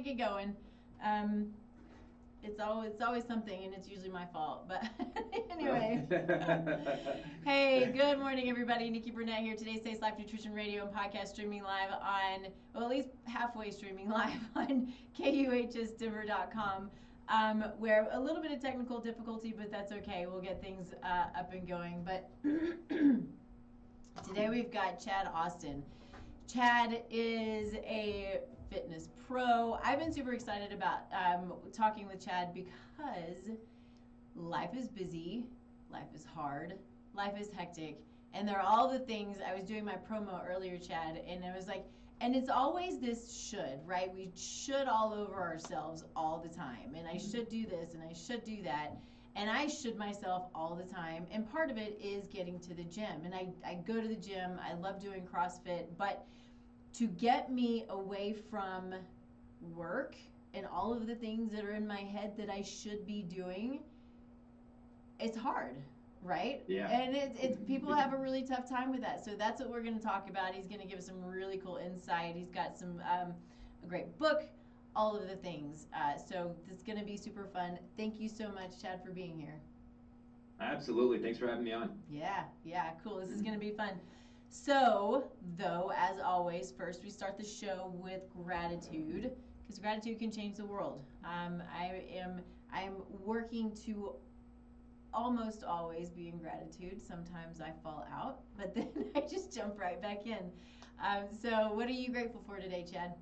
to get going. It's always something, and it's usually my fault. But anyway, hey, good morning, everybody. Nikki Burnett here. Today's Taste Life Nutrition Radio and Podcast, streaming live on, well, at least halfway streaming live on KUHSdenver.com. Where a little bit of technical difficulty, but that's okay. We'll get things up and going. But today we've got Chad Austin. Chad is a fitness pro. I've been super excited about talking with Chad because life is busy, life is hard, life is hectic, and there are all the things. I was doing my promo earlier, Chad, and I was like, and it's always this should, right? We should all over ourselves all the time, and I should do this and I should do that. And I should myself all the time. And part of it is getting to the gym. And I go to the gym. I love doing CrossFit. But to get me away from work and all of the things that are in my head that I should be doing, it's hard, right? Yeah. And it's people have a really tough time with that. So that's what we're going to talk about. He's going to give us some really cool insight. He's got some a great book, all of the things. So this is going to be super fun. Thank you so much, Chad, for being here. Absolutely. Thanks for having me on. Yeah, cool. This is going to be fun. So, though, as always, first we start the show with gratitude, because gratitude can change the world. I am working to almost always be in gratitude. Sometimes I fall out, but then I just jump right back in. So what are you grateful for today, Chad?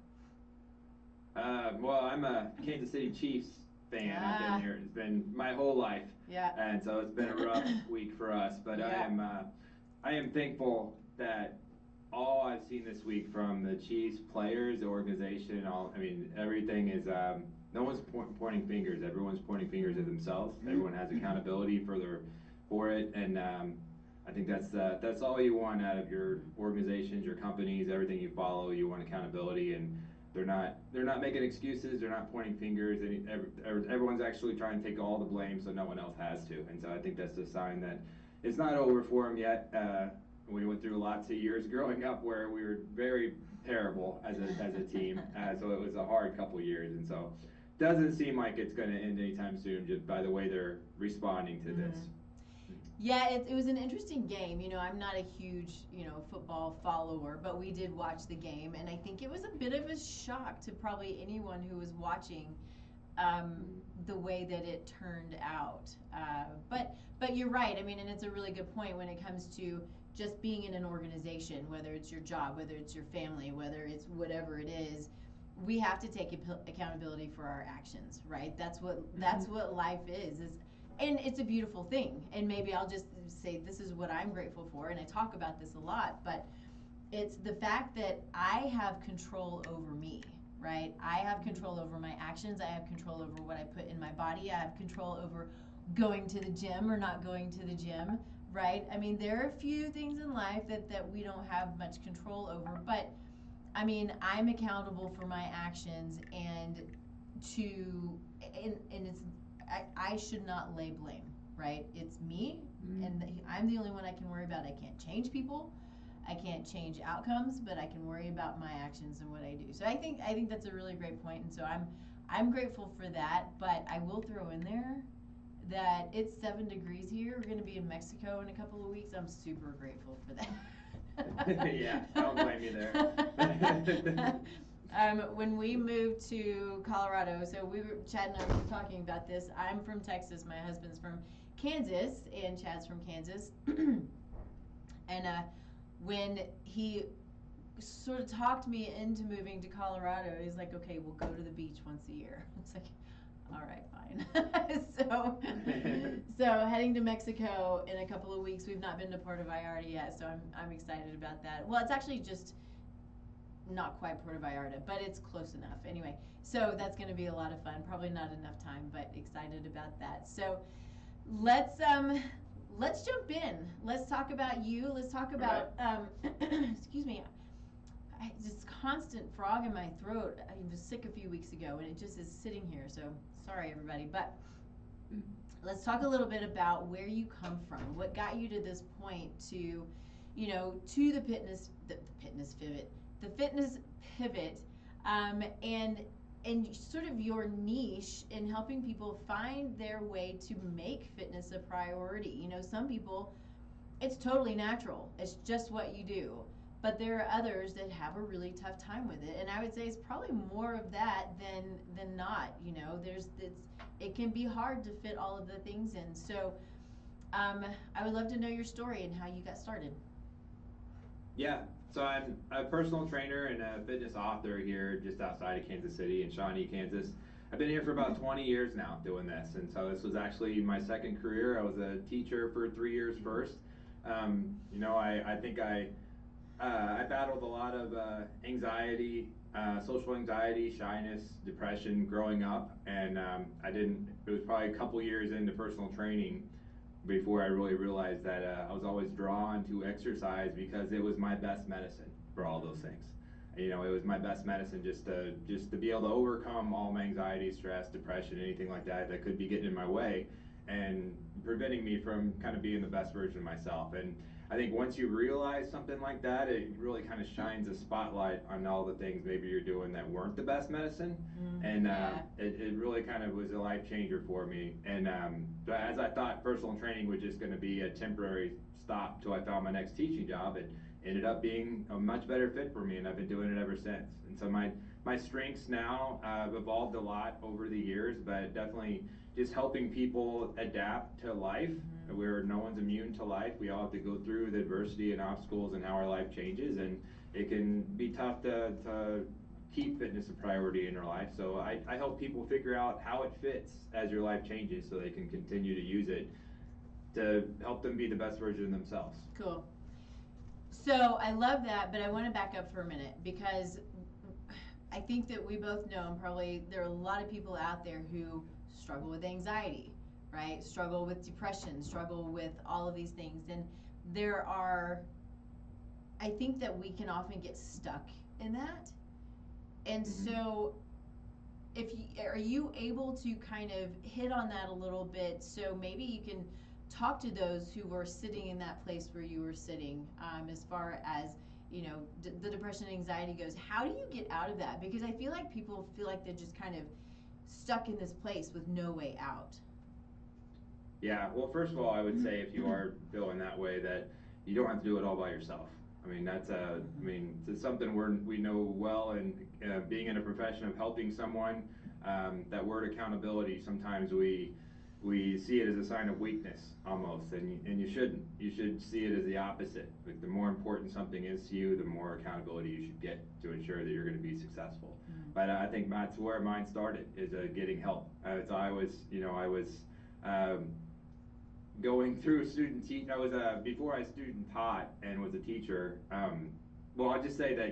Well, I'm a Kansas City Chiefs fan. I've been here. It's been my whole life. Yeah. And so it's been a rough week for us. But Yeah. I am thankful that all I've seen this week from the Chiefs players, the organization, everything is no one's pointing fingers. Everyone's pointing fingers at themselves. Everyone has accountability for it, and I think that's all you want out of your organizations, your companies, everything you follow. You want accountability, and they're not making excuses. They're not pointing fingers. Everyone's actually trying to take all the blame, so no one else has to. And so I think that's a sign that it's not over for them yet. We went through lots of years growing up where we were very terrible as a team, so it was a hard couple of years, and so doesn't seem like it's going to end anytime soon, just by the way they're responding to this. Yeah, it was an interesting game. I'm not a huge, football follower, but we did watch the game, and I think it was a bit of a shock to probably anyone who was watching the way that it turned out. But you're right. And it's a really good point when it comes to just being in an organization, whether it's your job, whether it's your family, whether it's whatever it is. We have to take accountability for our actions, right? That's what life is, and it's a beautiful thing. And maybe I'll just say this is what I'm grateful for, and I talk about this a lot, but it's the fact that I have control over me, right? I have control over my actions. I have control over what I put in my body. I have control over going to the gym or not going to the gym, right? There are a few things in life that we don't have much control over, but I'm accountable for my actions, and it's I should not lay blame, right? It's me, and I'm the only one I can worry about. I can't change people, I can't change outcomes, but I can worry about my actions and what I do. So I think that's a really great point, and so I'm grateful for that. But I will throw in there that it's 7 degrees here. We're going to be in Mexico in a couple of weeks. I'm super grateful for that. Yeah, don't blame me there. When we moved to Colorado, so Chad and I were talking about this. I'm from Texas. My husband's from Kansas, and Chad's from Kansas. And when he sort of talked me into moving to Colorado, he's like, "Okay, we'll go to the beach once a year." It's like, all right, fine. So heading to Mexico in a couple of weeks. We've not been to Puerto Vallarta yet, so I'm excited about that. Well, it's actually just not quite Puerto Vallarta, but it's close enough. Anyway, so that's going to be a lot of fun. Probably not enough time, but excited about that. So let's jump in. Let's talk about you. Let's talk about excuse me. This constant frog in my throat. I was sick a few weeks ago, and it just is sitting here. So sorry, everybody. But let's talk a little bit about where you come from. What got you to this point to to the fitness pivot, and and sort of your niche in helping people find their way to make fitness a priority. You know, some people, it's totally natural, it's just what you do. But there are others that have a really tough time with it, and I would say it's probably more of that than not. You know, it can be hard to fit all of the things in. So I would love to know your story and how you got started. Yeah, so I'm a personal trainer and a fitness author here just outside of Kansas City in Shawnee, Kansas. I've been here for about 20 years now doing this, and so this was actually my second career. I was a teacher for 3 years first. I think I battled a lot of anxiety, social anxiety, shyness, depression growing up, and I didn't. It was probably a couple years into personal training before I really realized that I was always drawn to exercise because it was my best medicine for all those things. You know, it was my best medicine just to be able to overcome all my anxiety, stress, depression, anything like that that could be getting in my way and preventing me from kind of being the best version of myself. And I think once you realize something like that, it really kind of shines a spotlight on all the things maybe you're doing that weren't the best medicine. And Yeah. it really kind of was a life changer for me. And but as I thought personal training was just going to be a temporary stop till I found my next teaching job, it ended up being a much better fit for me, and I've been doing it ever since. And so my strengths now have evolved a lot over the years, but definitely just helping people adapt to life, where no one's immune to life. We all have to go through the adversity and obstacles and how our life changes, and it can be tough to keep fitness a priority in your life. So I help people figure out how it fits as your life changes so they can continue to use it to help them be the best version of themselves. Cool. So I love that, but I want to back up for a minute because I think that we both know, and probably there are a lot of people out there who struggle with anxiety, right? Struggle with depression, struggle with all of these things. And there are, I think that we can often get stuck in that. And so, if you are you able to kind of hit on that a little bit, so maybe you can talk to those who were sitting in that place where you were sitting, as far as the depression and anxiety goes. How do you get out of that? Because I feel like people feel like they're just kind of stuck in this place with no way out. Yeah, well, first of all, I would say if you are feeling that way, that you don't have to do it all by yourself. I mean, it's something we know well, and being in a profession of helping someone, that word accountability, sometimes we see it as a sign of weakness almost, and you shouldn't. You should see it as the opposite. Like the more important something is to you, the more accountability you should get to ensure that you're going to be successful. But I think that's where mine started, is getting help. So I was going through I was before I student taught and was a teacher. Well, I'll just say that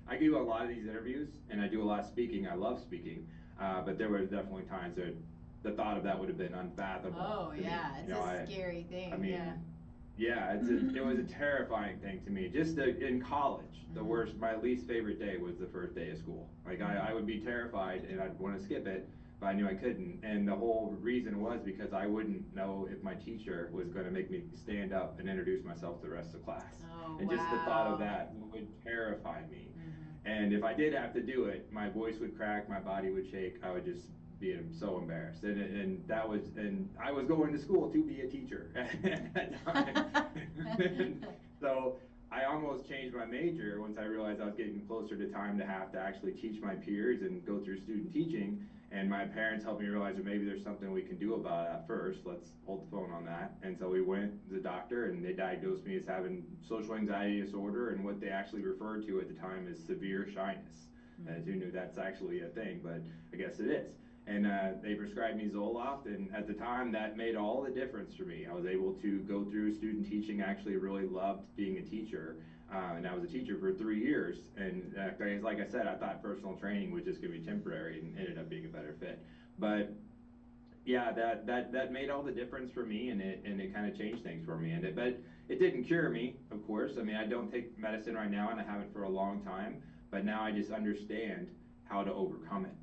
I do a lot of these interviews and I do a lot of speaking. I love speaking, but there were definitely times that the thought of that would have been unfathomable. Oh yeah, it's a scary thing. I mean, Yeah. yeah, it was a terrifying thing to me. Just in college, my least favorite day was the first day of school. Like I would be terrified and I'd want to skip it, but I knew I couldn't. And the whole reason was because I wouldn't know if my teacher was going to make me stand up and introduce myself to the rest of the class. Oh, And just the thought of that would terrify me. And if I did have to do it, my voice would crack, my body would shake. I would just be so embarrassed, and I was going to school to be a teacher at that time. So I almost changed my major once I realized I was getting closer to time to have to actually teach my peers and go through student teaching. And my parents helped me realize that maybe there's something we can do about that first. Let's hold the phone on that. And so we went to the doctor, and they diagnosed me as having social anxiety disorder, and what they actually referred to at the time as severe shyness. And who knew that's actually a thing, but I guess it is. And they prescribed me Zoloft, and at the time that made all the difference for me. I was able to go through student teaching. I actually really loved being a teacher, and I was a teacher for 3 years. And like I said, I thought personal training was just going to be temporary, and ended up being a better fit. But yeah, that made all the difference for me, and it kind of changed things for me. But it didn't cure me, of course. I mean, I don't take medicine right now, and I haven't for a long time. But now I just understand how to overcome it.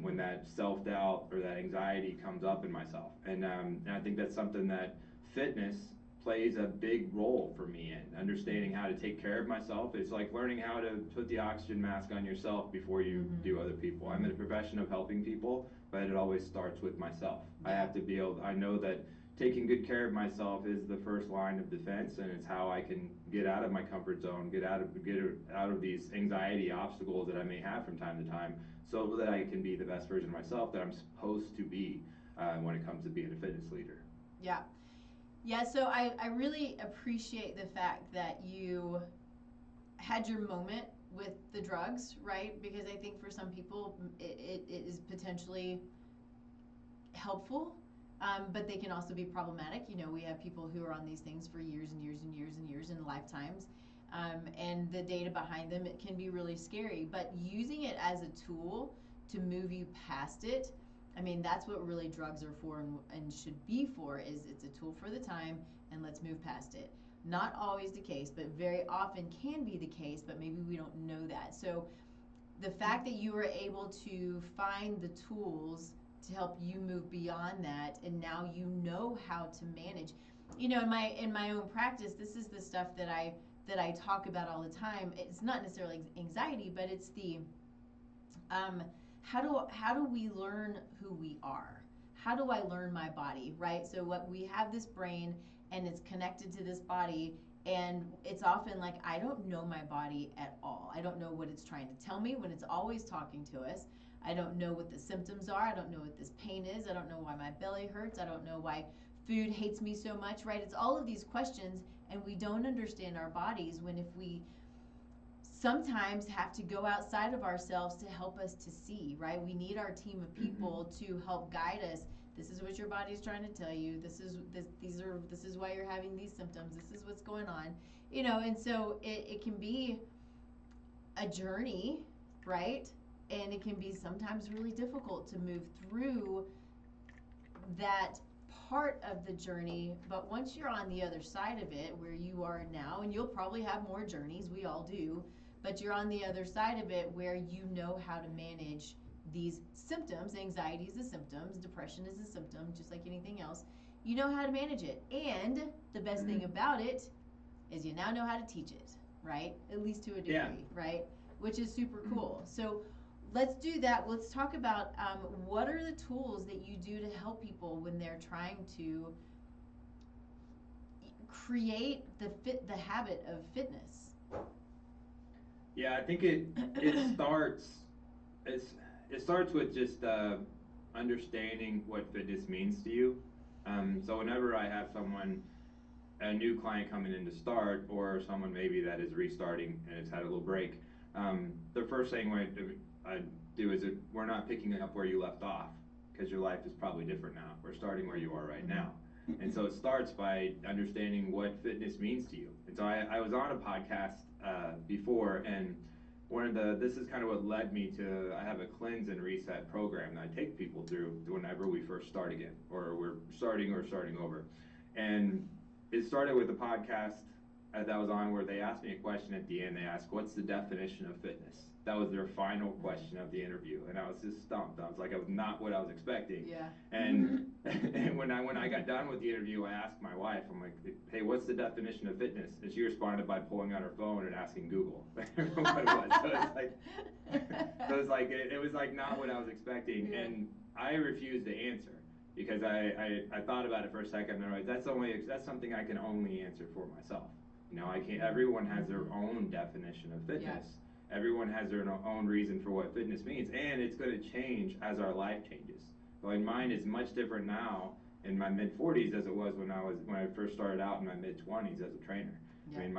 When that self-doubt or that anxiety comes up in myself. And I think that's something that fitness plays a big role for me in understanding how to take care of myself. It's like learning how to put the oxygen mask on yourself before you do other people. I'm in a profession of helping people, but it always starts with myself. I have to be able, I know that taking good care of myself is the first line of defense, and it's how I can get out of my comfort zone, get out of these anxiety obstacles that I may have from time to time, so that I can be the best version of myself that I'm supposed to be when it comes to being a fitness leader. Yeah. Yeah, so I really appreciate the fact that you had your moment with the drugs, right? Because I think for some people it is potentially helpful, but they can also be problematic. You know, we have people who are on these things for years and years and years and years and lifetimes, and the data behind them, it can be really scary. But using it as a tool to move you past it, I mean, that's what really drugs are for and should be for, is it's a tool for the time, and let's move past it. Not always the case, but very often can be the case, but maybe we don't know that. So the fact that you were able to find the tools to help you move beyond that, and now you know how to manage. You know, in my own practice, this is the stuff that I talk about all the time. It's not necessarily anxiety, but it's the how do we learn who we are? How do I learn my body, right? So what we have this brain, and it's connected to this body, and it's often like, I don't know my body at all. I don't know what it's trying to tell me when it's always talking to us. I don't know what the symptoms are. I don't know what this pain is. I don't know why my belly hurts. I don't know why food hates me so much, right? It's all of these questions, and we don't understand our bodies when if we sometimes have to go outside of ourselves to help us to see, right? We need our team of people to help guide us. This is what your body's trying to tell you. This is why you're having these symptoms. This is what's going on. You know, and so it can be a journey, right? And it can be sometimes really difficult to move through that part of the journey, but once you're on the other side of it, where you are now, and you'll probably have more journeys, we all do, but you're on the other side of it where you know how to manage these symptoms. Anxiety is a symptom, depression is a symptom, just like anything else. You know how to manage it, and the best thing about it is you now know how to teach it, right? At least to a degree, right? Which is super cool. So let's do that. Let's talk about what are the tools that you do to help people when they're trying to create the habit of fitness. Yeah, I think it starts with just understanding what fitness means to you. So whenever I have a new client coming in to start, or someone maybe that is restarting and has had a little break, the first thing I do is we're not picking up where you left off, because your life is probably different now. We're starting where you are right now. And so it starts by understanding what fitness means to you. And so I was on a podcast before, and this is kind of what led me to, I have a cleanse and reset program that I take people through whenever we first start again, or we're starting over. And it started with a podcast that was on where they asked me a question at the end. They asked, what's the definition of fitness? That was their final question of the interview, and I was just stumped. I was like, it was not what I was expecting. Yeah. And when I got done with the interview, I asked my wife, I'm like, hey, what's the definition of fitness? And she responded by pulling out her phone and asking Google what it was. So it was like not what I was expecting, and I refused to answer, because I thought about it for a second, and I was like, that's something I can only answer for myself. You know, I can't. Everyone has their own definition of fitness. Yeah. Everyone has their own reason for what fitness means, and it's going to change as our life changes. Like, mine is much different now in my mid-40s as it was when I first started out in my mid-20s as a trainer. Yeah. I mean,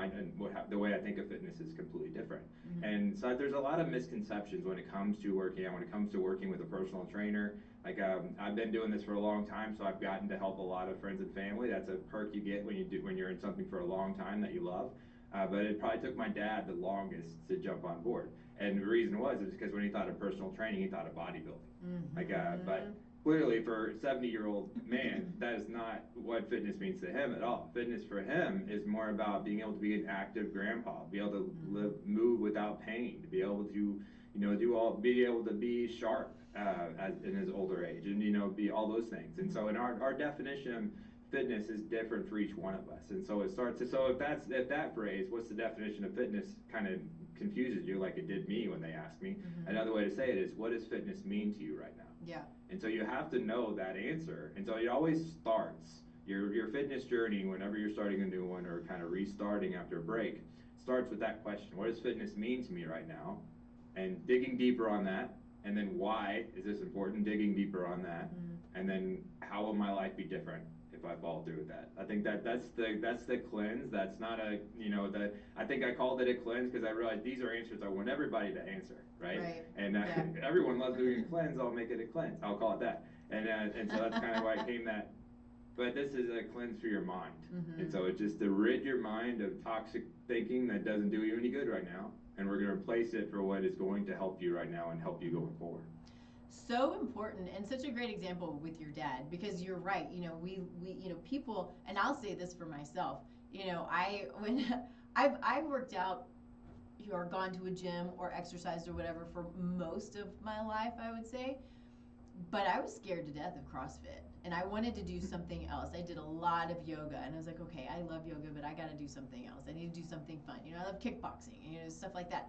the way I think of fitness is completely different. And so there's a lot of misconceptions when it comes to working out, when it comes to working with a personal trainer. Like, I've been doing this for a long time, so I've gotten to help a lot of friends and family. That's a perk you get when you're in something for a long time that you love. But it probably took my dad the longest to jump on board. And the reason was because when he thought of personal training, he thought of bodybuilding. But clearly for a 70-year-old man, that is not what fitness means to him at all. Fitness for him is more about being able to be an active grandpa, be able to move without pain, to be able to, be able to be sharp in his older age, and be all those things. And so in our definition fitness is different for each one of us, and so it starts. So if that phrase, what's the definition of fitness, kind of confuses you, like it did me when they asked me. Another way to say it is, what does fitness mean to you right now? Yeah. And so you have to know that answer, and so it always starts your fitness journey whenever you're starting a new one or kind of restarting after a break. Starts with that question: what does fitness mean to me right now? And digging deeper on that, and then why is this important? Digging deeper on that, and then how will my life be different if I follow through with that? I think that's the cleanse. That's not a I think I called it a cleanse because I realized these are answers I want everybody to answer, right? Right. And everyone loves doing a cleanse. I'll make it a cleanse. I'll call it that. And so that's kind of why it came that. But this is a cleanse for your mind, and so it's just to rid your mind of toxic thinking that doesn't do you any good right now, and we're going to replace it for what is going to help you right now and help you going forward. So important, and such a great example with your dad, because you're right. We people, and I'll say this for myself. When I've worked out or gone to a gym or exercised or whatever for most of my life, I would say, but I was scared to death of CrossFit, and I wanted to do something else. I did a lot of yoga, and I was like, okay, I love yoga, but I got to do something else. I need to do something fun. I love kickboxing, stuff like that.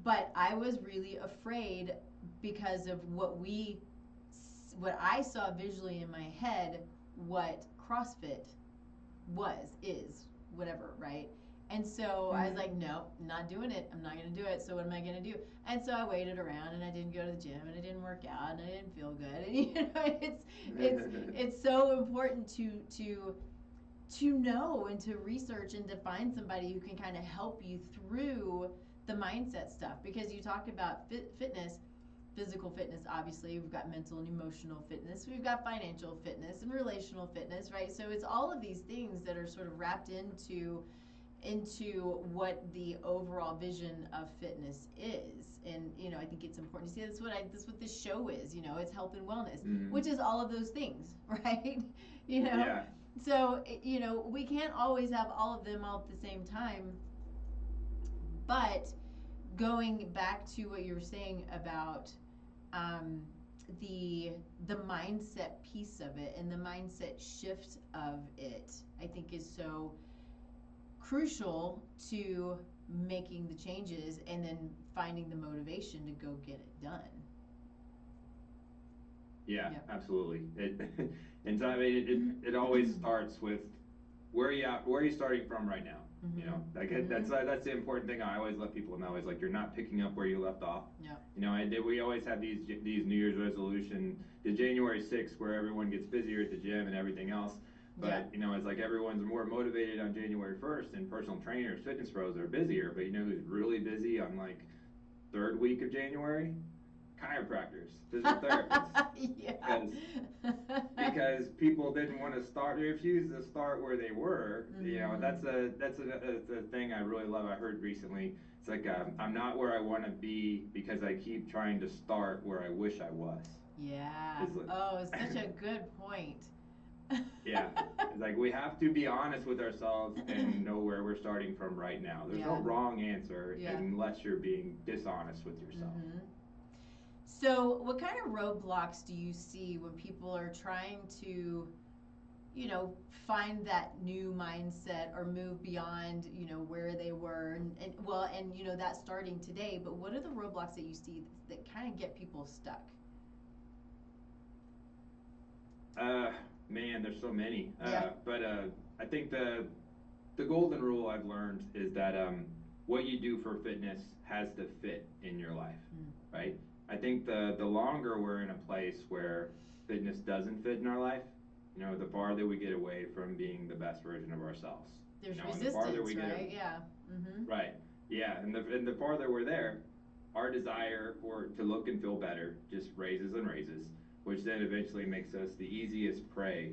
But I was really afraid because of what I saw visually in my head, what CrossFit is, whatever, right? And so I was like, no, not doing it. I'm not going to do it. So what am I going to do? And so I waited around, and I didn't go to the gym, and I didn't work out, and I didn't feel good. And it's so important to know and to research and to find somebody who can kind of help you through the mindset stuff, because you talked about fitness, physical fitness. Obviously, we've got mental and emotional fitness, we've got financial fitness and relational fitness, right? So it's all of these things that are sort of wrapped into what the overall vision of fitness is. And I think it's important to see that's what this show is. It's health and wellness, which is all of those things, right? Yeah. So we can't always have all of them all at the same time. But going back to what you were saying about the mindset piece of it and the mindset shift of it, I think is so crucial to making the changes and then finding the motivation to go get it done. Yeah, absolutely. And so I mean, it always starts with where are you starting from right now? That's the important thing. I always let people know is like, you're not picking up where you left off. Yeah. We always have these New Year's resolution, the January 6th, where everyone gets busier at the gym and everything else. But it's like everyone's more motivated on January 1st, and personal trainers, fitness pros are busier. But who's really busy on like third week of January? Chiropractors, physical therapists. Because people didn't want to start, they refused to start where they were. That's a thing I really love. I heard recently. It's like, I'm not where I want to be because I keep trying to start where I wish I was. Yeah. It's such a good point. Yeah, it's like we have to be honest with ourselves and know where we're starting from right now. There's no wrong answer unless you're being dishonest with yourself. So what kind of roadblocks do you see when people are trying to find that new mindset or move beyond where they were, and that's starting today? But what are the roadblocks that you see that kind of get people stuck? Man, there's so many. But I think the golden rule I've learned is that what you do for fitness has to fit in your life, right? I think the longer we're in a place where fitness doesn't fit in our life, the farther we get away from being the best version of ourselves. There's resistance, right? Yeah. Right. Yeah, and the farther we're there, our desire to look and feel better just raises and raises, which then eventually makes us the easiest prey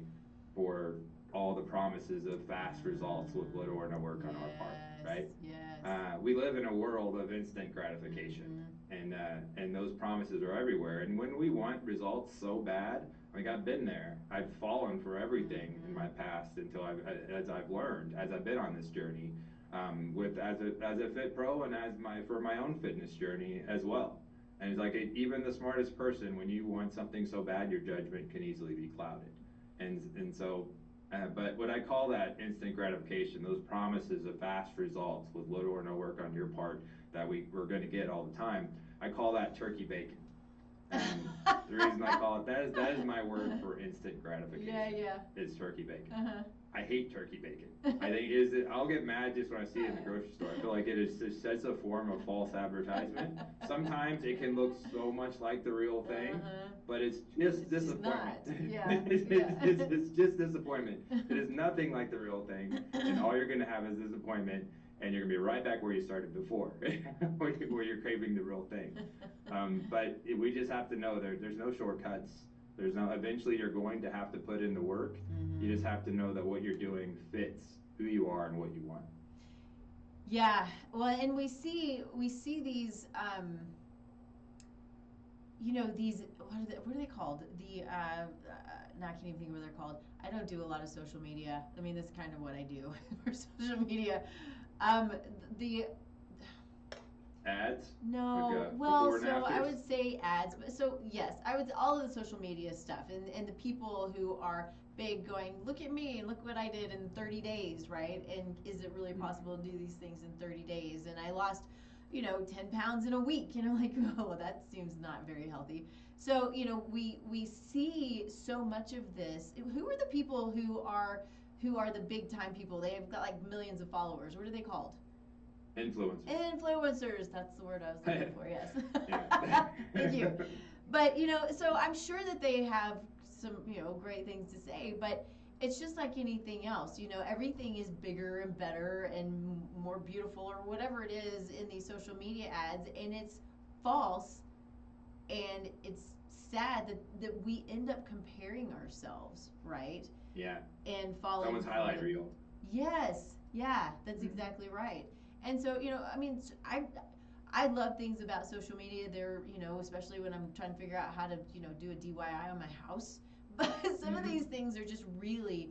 for all the promises of fast results with little or no work on our part, right? Yes. We live in a world of instant gratification, and those promises are everywhere. And when we want results so bad, like I've been there, I've fallen for everything in my past until as I've learned, as I've been on this journey, as a fit pro and for my own fitness journey as well. And it's like even the smartest person, when you want something so bad, your judgment can easily be clouded. And so But what I call that instant gratification, those promises of fast results with little or no work on your part that we're going to get all the time, I call that turkey bacon. And the reason I call it that is my word for instant gratification. Yeah, yeah. It's turkey bacon. Uh-huh. I hate turkey bacon. I think I'll get mad just when I see it in the grocery store. I feel like it is such a form of false advertisement. Sometimes it can look so much like the real thing, but it's just disappointment. Yeah. It's just disappointment. It is nothing like the real thing, and all you're gonna have is disappointment, and you're gonna be right back where you started before, where you're craving the real thing. But we just have to know there's no shortcuts. Eventually you're going to have to put in the work. You just have to know that what you're doing fits who you are and what you want. Yeah, well, and we see these, these, what are they called? No, I can't even think of what they're called. I don't do a lot of social media. I mean, that's kind of what I do for social media. The Ads? No, like well, so I would say ads, but so yes, I would all of the social media stuff and the people who are big going, look at me and look what I did in 30 days, right? And is it really possible to do these things in 30 days? And I lost, 10 pounds in a week, like, oh, that seems not very healthy. So, we see so much of this. Who are the people who are the big time people? They've got like millions of followers. What are they called? Influencers, that's the word I was looking for, yes. Thank you. But, so I'm sure that they have some, great things to say, but it's just like anything else, everything is bigger and better and more beautiful or whatever it is in these social media ads, and it's false, and it's sad that we end up comparing ourselves, right? Yeah. And following someone's highlight reel. Yes, yeah, that's exactly right. And so, I mean, I love things about social media. They're, especially when I'm trying to figure out how to, do a DIY on my house. But some of these things are just really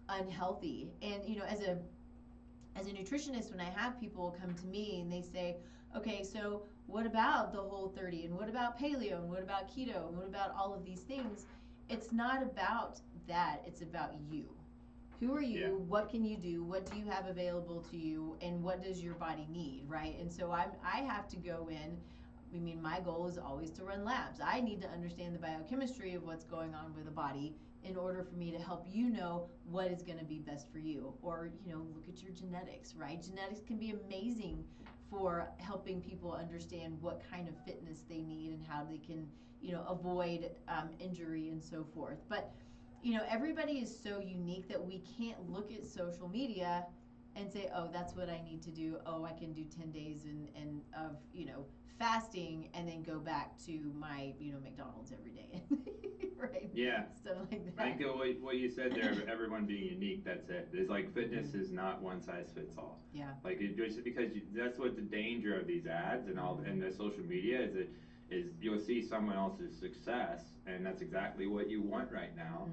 unhealthy. And, as a nutritionist, when I have people come to me and they say, okay, so what about the Whole30? And what about paleo? And what about keto? And what about all of these things? It's not about that. It's about you. Who are you? Yeah. What can you do? What do you have available to you? And what does your body need, right? And so I have to go in. I mean, my goal is always to run labs. I need to understand the biochemistry of what's going on with the body in order for me to help you know what is going to be best for you. Or, look at your genetics, right? Genetics can be amazing for helping people understand what kind of fitness they need and how they can, avoid injury and so forth. But everybody is so unique that we can't look at social media and say, oh, that's what I need to do. Oh, I can do 10 days and of, fasting and then go back to my, McDonald's every day. Right? Yeah. Stuff like that. I think what you said there, everyone being unique, that's it. It's like fitness is not one size fits all. Yeah. Like just because that's what the danger of these ads and all and the social media is you'll see someone else's success and that's exactly what you want right now,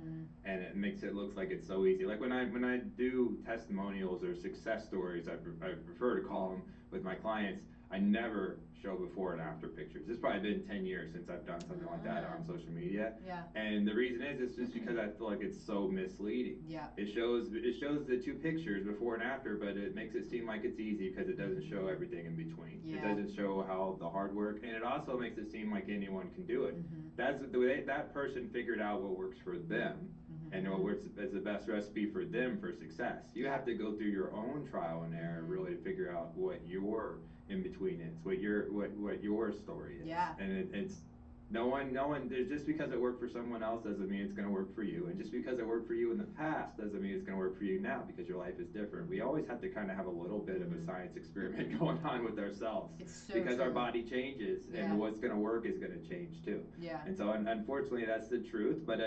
and it makes it look like it's so easy. Like when I do testimonials or success stories, I prefer to call them with my clients. I never show before and after pictures. It's probably been 10 years since I've done something like that on social media. Yeah. And the reason is it's just because I feel like it's so misleading. Yeah. It shows the two pictures before and after, but it makes it seem like it's easy because it doesn't show everything in between. Yeah. It doesn't show how the hard work, and it also makes it seem like anyone can do it. That's the way that person figured out what works for them. And what works as the best recipe for them for success. You have to go through your own trial and error really to figure out what your in between is, what your story is. Yeah. And it's no one. Just because it worked for someone else doesn't mean it's going to work for you. And just because it worked for you in the past doesn't mean it's going to work for you now because your life is different. We always have to kind of have a little bit of a science experiment going on with ourselves. It's so because true. our body changes and what's going to work is going to change too. Yeah. And so unfortunately that's the truth. But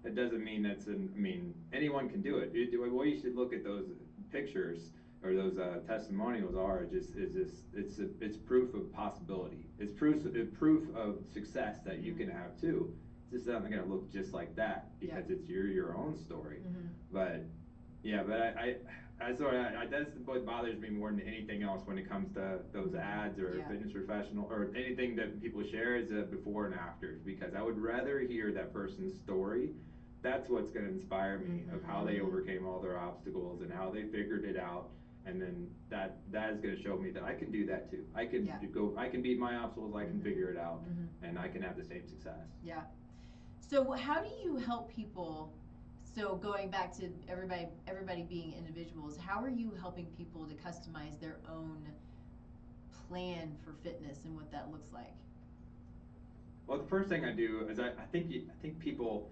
it doesn't mean anyone can do it. The way you should look at those pictures or those testimonials it's proof of possibility. It's proof of success that you can have too. It's just not going to look just like that because it's your own story. But yeah, but that's what bothers me more than anything else when it comes to those ads or fitness professional or anything that people share is before and after, because I would rather hear that person's story that's what's going to inspire me, of how they Mhm. overcame all their obstacles and how they figured it out. And then that is going to show me that I can do that too. I can Yeah. I can beat my obstacles, I can Mhm. figure it out, Mhm. and I can have the same success. Yeah. So how do you help people? So going back to everybody being individuals, how are you helping people to customize their own plan for fitness and what that looks like? Well, the first thing I do is I think people,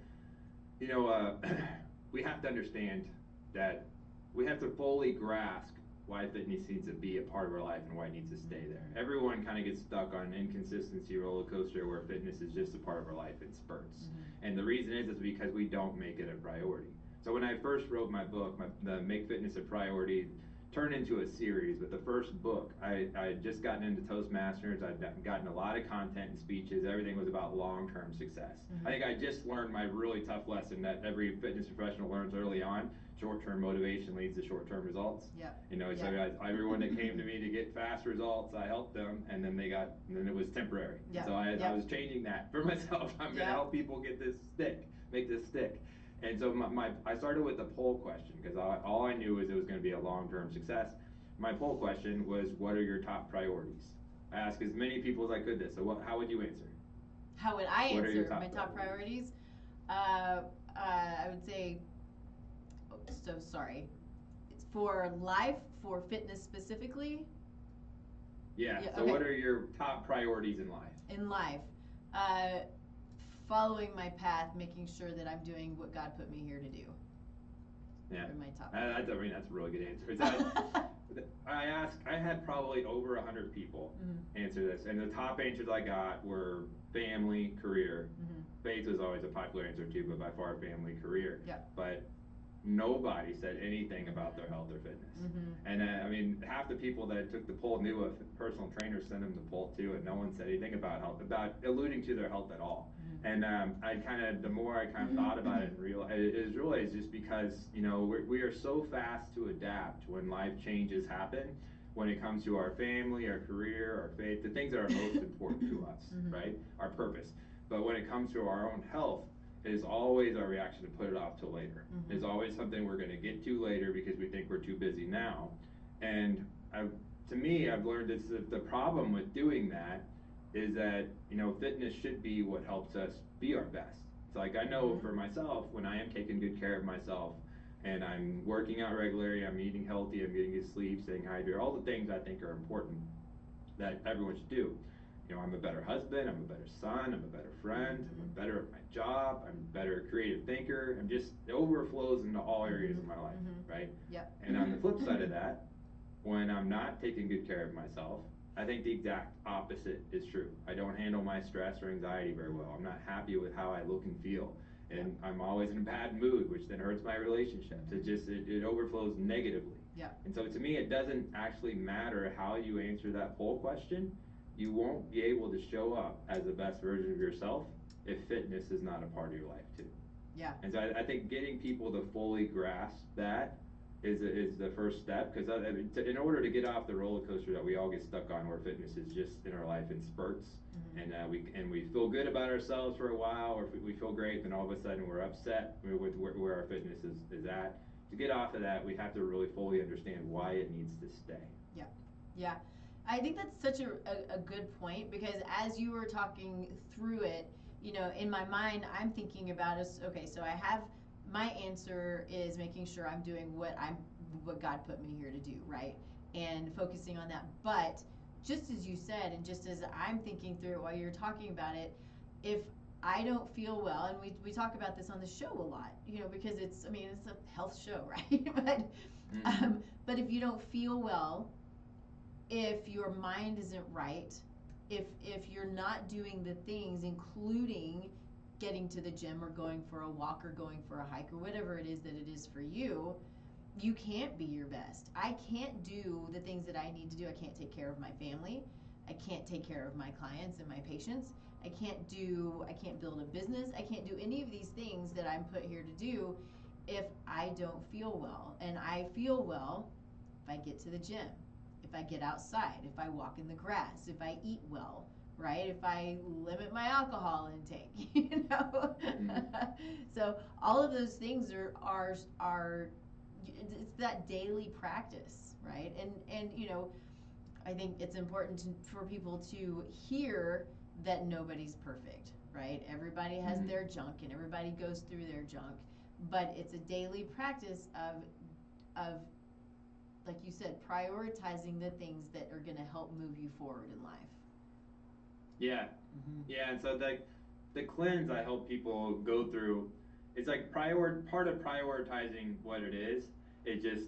we have to understand that we have to fully grasp why fitness needs to be a part of our life and why it needs to stay there. Everyone kind of gets stuck on an inconsistency roller coaster where fitness is just a part of our life in spurts. And the reason is because we don't make it a priority. So when I first wrote my book, the Make Fitness a Priority turned into a series. But the first book, I had just gotten into Toastmasters. I'd gotten a lot of content and speeches. Everything was about long-term success. I think I just learned my really tough lesson that every fitness professional learns early on. Short-term motivation leads to short-term results. Yep. So everyone that came to me to get fast results, I helped them, and then it was temporary. Yep. So I Yep. was changing that for myself. I'm going to help people make this stick. And so I started with the poll question because all I knew was it was going to be a long-term success. My poll question was, what are your top priorities? I asked as many people as I could this. So how would you answer? How would I What are your answer my top priorities? I would say, so sorry, it's for life, for fitness specifically. Yeah. Yeah, So okay. what are your top priorities in life? In life, following my path, making sure that I'm doing what God put me here to do. Yeah. For my top. That's a really good answer. I had probably over 100 people answer this, and the top answers I got were family, career. Faith was always a popular answer too, but by far family, career. Yeah. But nobody said anything about their health or fitness. And I mean, half the people that took the poll knew a personal trainer sent them the poll too, and no one said anything about health, about alluding to their health at all. And the more I kind of thought about it and realized just because, we are so fast to adapt when life changes happen, when it comes to our family, our career, our faith, the things that are most important to us, right? Our purpose. But when it comes to our own health, it is always our reaction to put it off till later. It's always something we're going to get to later because we think we're too busy now. And to me, I've learned the problem with doing that is that, fitness should be what helps us be our best. It's like I know for myself, when I am taking good care of myself and I'm working out regularly, I'm eating healthy, I'm getting good sleep, staying hydrated, all the things I think are important that everyone should do. I'm a better husband, I'm a better son, I'm a better friend, I'm better at my job, I'm a better creative thinker. It overflows into all areas of my life, right? Yep. And on the flip side of that, when I'm not taking good care of myself, I think the exact opposite is true. I don't handle my stress or anxiety very well. I'm not happy with how I look and feel. And I'm always in a bad mood, which then hurts my relationships. It overflows negatively. Yeah. And so to me, it doesn't actually matter how you answer that poll question. You won't be able to show up as the best version of yourself if fitness is not a part of your life too. Yeah. And so I think getting people to fully grasp that is the first step, because in order to get off the roller coaster that we all get stuck on, where fitness is just in our life in spurts, and we feel good about ourselves for a while, or we feel great, then all of a sudden we're upset with where our fitness is at. To get off of that, we have to really fully understand why it needs to stay. Yeah. Yeah. I think that's such a good point, because as you were talking through it, in my mind, I'm thinking about okay, so I have my answer is making sure I'm doing what God put me here to do, right? And focusing on that. But just as you said, and just as I'm thinking through it while you're talking about it, if I don't feel well, and we talk about this on the show a lot, because it's a health show, right? But if you don't feel well, if your mind isn't right, if you're not doing the things, including getting to the gym or going for a walk or going for a hike or whatever it is that it is for you, you can't be your best. I can't do the things that I need to do. I can't take care of my family. I can't take care of my clients and my patients. I can't build a business. I can't do any of these things that I'm put here to do if I don't feel well. And I feel well if I get to the gym, if I get outside, if I walk in the grass, if I eat well, right? If I limit my alcohol intake, So all all of those things are it's that daily practice, right? And I think it's important for people to hear that nobody's perfect, right? Everybody has Mhm. their junk and everybody goes through their junk, but it's a daily practice of like you said, prioritizing the things that are going to help move you forward in life. Yeah, Mm-hmm. yeah, and so the cleanse I help people go through, it's like part of prioritizing what it is just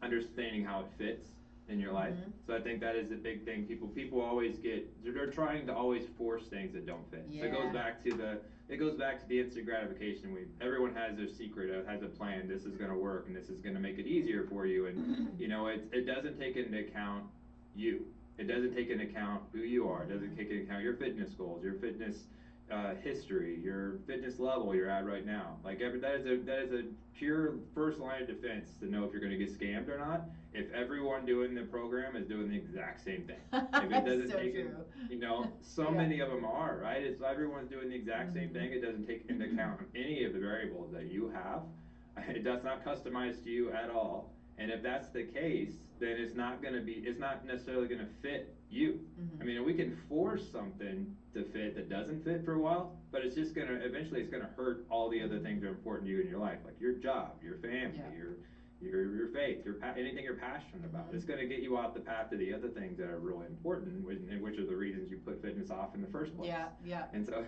understanding how it fits in your life. Mm-hmm. So I think that is a big thing. People always they're trying to always force things that don't fit. So Yeah. it goes back to the instant gratification. Everyone has their secret, has a plan. This is going to work, and this is going to make it easier for you. And it doesn't take into account you. It doesn't take into account who you are. It doesn't take into account your fitness goals, your fitness history, your fitness level you're at right now. Like that is a pure first line of defense to know if you're going to get scammed or not. If everyone doing the program is doing the exact same thing, if it doesn't So take true. so Yeah. many of them are right. It's everyone's doing the exact same thing. It doesn't take into account any of the variables that you have. It does not customize to you at all. And if that's the case, then it's not necessarily going to fit you. Mm-hmm. I mean, we can force something to fit that doesn't fit for a while, but it's just eventually it's gonna hurt all the other things that are important to you in your life, like your job, your family, your faith, anything you're passionate about. Mm-hmm. It's gonna get you off the path to the other things that are really important, which are the reasons you put fitness off in the first place. Yeah, yeah. And so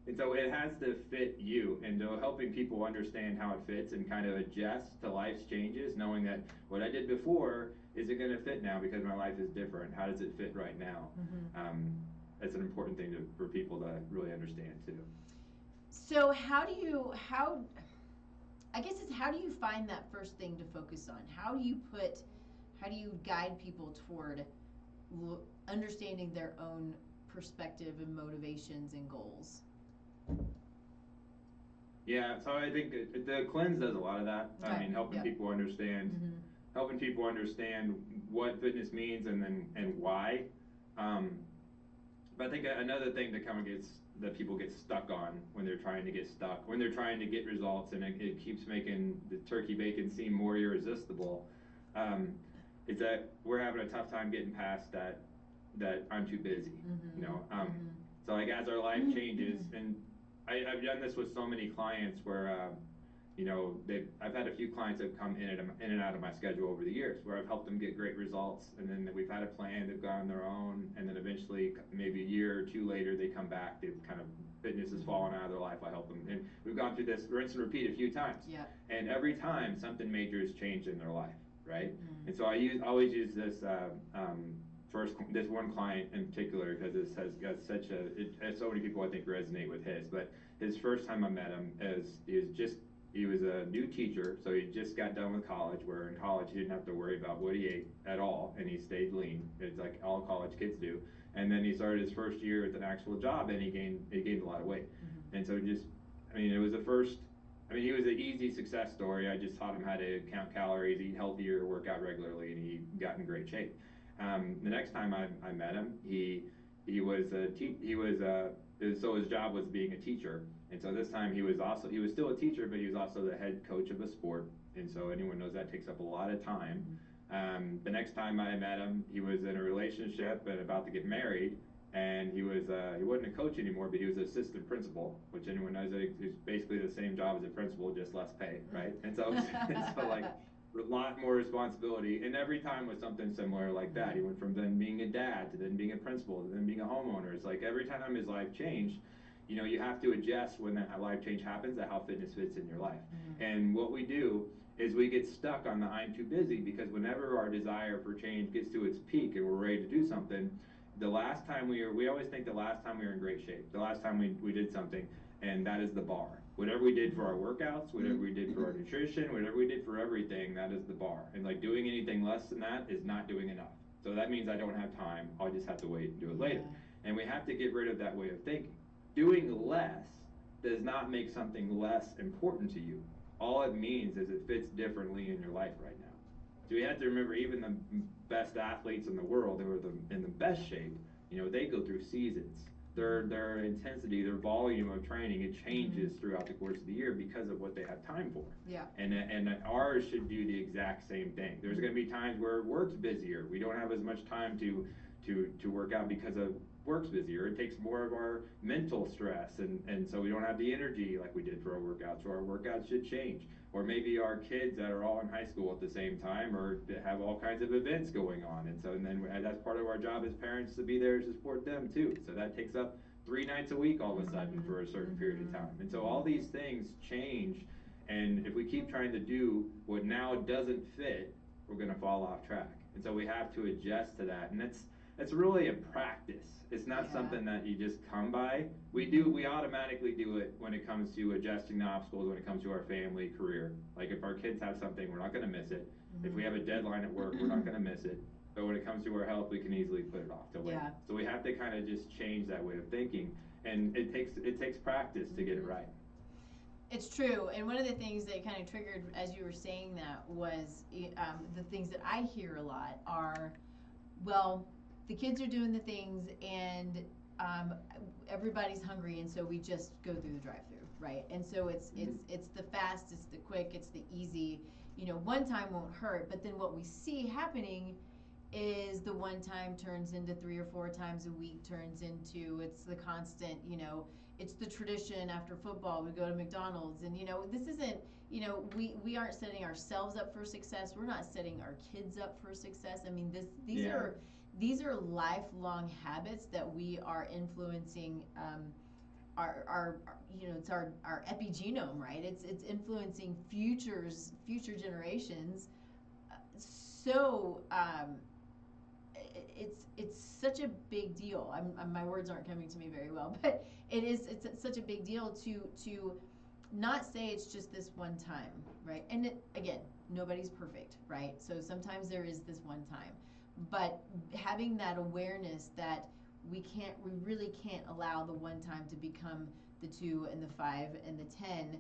it has to fit you, and so helping people understand how it fits and kind of adjust to life's changes, knowing that what I did before isn't going to fit now because my life is different. How does it fit right now? Mm-hmm. That's an important thing for people to really understand too. So I guess it's how do you find that first thing to focus on? How do you guide people toward understanding their own perspective and motivations and goals? Yeah, so I think the cleanse does a lot of that. Okay. I mean, helping people understand, what fitness means and why. Um, but I think another thing that people get stuck on when they're trying to get results, and it keeps making the turkey bacon seem more irresistible, um, is that we're having a tough time getting past that I'm too busy. So like as our life changes, and I've done this with so many clients where I've had a few clients that have come in and out of my schedule over the years where I've helped them get great results, and then we've had a plan, they've gone on their own, and then eventually maybe a year or two later they come back, fitness has fallen out of their life. I help them, and we've gone through this rinse and repeat a few times. Yeah. And every time something major has changed in their life, right? And so I always use this this one client in particular because this has got so many people I think resonate with his. But his first time I met him, he was a new teacher, so he just got done with college, where in college he didn't have to worry about what he ate at all, and he stayed lean. It's like all college kids do. And then he started his first year with an actual job, and he gained a lot of weight. And so it was he was an easy success story. I just taught him how to count calories, eat healthier, work out regularly, and he got in great shape. The next time I met him, so his job was being a teacher, and so this time he was still a teacher, but he was also the head coach of a sport, and so anyone knows that takes up a lot of time. The next time I met him, he was in a relationship and about to get married, and he wasn't a coach anymore, but he was an assistant principal, which anyone knows that it's basically the same job as a principal, just less pay, right? And so like a lot more responsibility, and every time was something similar like that. He went from then being a dad to then being a principal to then being a homeowner. It's like every time his life changed, you have to adjust when that life change happens to how fitness fits in your life. And what we do is we get stuck on the I'm too busy, because whenever our desire for change gets to its peak and we're ready to do something, we always think the last time we were in great shape, the last time we did something, and that is the bar. Whatever we did for our workouts, whatever we did for our nutrition, whatever we did for everything, that is the bar. And like doing anything less than that is not doing enough. So that means I don't have time. I'll just have to wait and do it later. And we have to get rid of that way of thinking. Doing less does not make something less important to you. All it means is it fits differently in your life right now. So we have to remember, even the best athletes in the world who are in the best shape, they go through seasons their intensity, their volume of training, it changes Mm-hmm. throughout the course of the year because of what they have time for. Yeah. And ours should do the exact same thing. There's going to be times where work's busier. We don't have as much time to work out because of work's busier. It takes more of our mental stress, and so we don't have the energy like we did for our workouts. So our workouts should change. Or maybe our kids that are all in high school at the same time, or have all kinds of events going on, and then that's part of our job as parents to be there to support them too. So that takes up 3 nights a week all of a sudden for a certain period of time, and so all these things change. And if we keep trying to do what now doesn't fit, we're going to fall off track. And so we have to adjust to that, and it's really a practice. It's not something that you just come by. We automatically do it when it comes to adjusting the obstacles, when it comes to our family career. Like if our kids have something, we're not going to miss it. If we have a deadline at work, we're not going to miss it. But when it comes to our health, we can easily put it off till later. Yeah. So we have to kind of just change that way of thinking, and it takes practice to get it right. It's true, and one of the things that kind of triggered as you were saying that was the things that I hear a lot are, well, the kids are doing the things, and um, everybody's hungry, and so we just go through the drive-through, right? And so it's the fast, it's the quick, it's the easy. You know, one time won't hurt, but then what we see happening is the one time turns into 3 or 4 times a week, turns into it's the constant, it's the tradition after football we go to McDonald's. And this isn't, we aren't setting ourselves up for success, we're not setting our kids up for success. I mean, these are lifelong habits that we are influencing. Our it's our epigenome, right? It's influencing future generations. So it's such a big deal. My words aren't coming to me very well, but it's such a big deal to not say it's just this one time, right? And again, nobody's perfect, right? So sometimes there is this one time, but having that awareness that we really can't allow the one time to become the 2 and the 5 and the 10,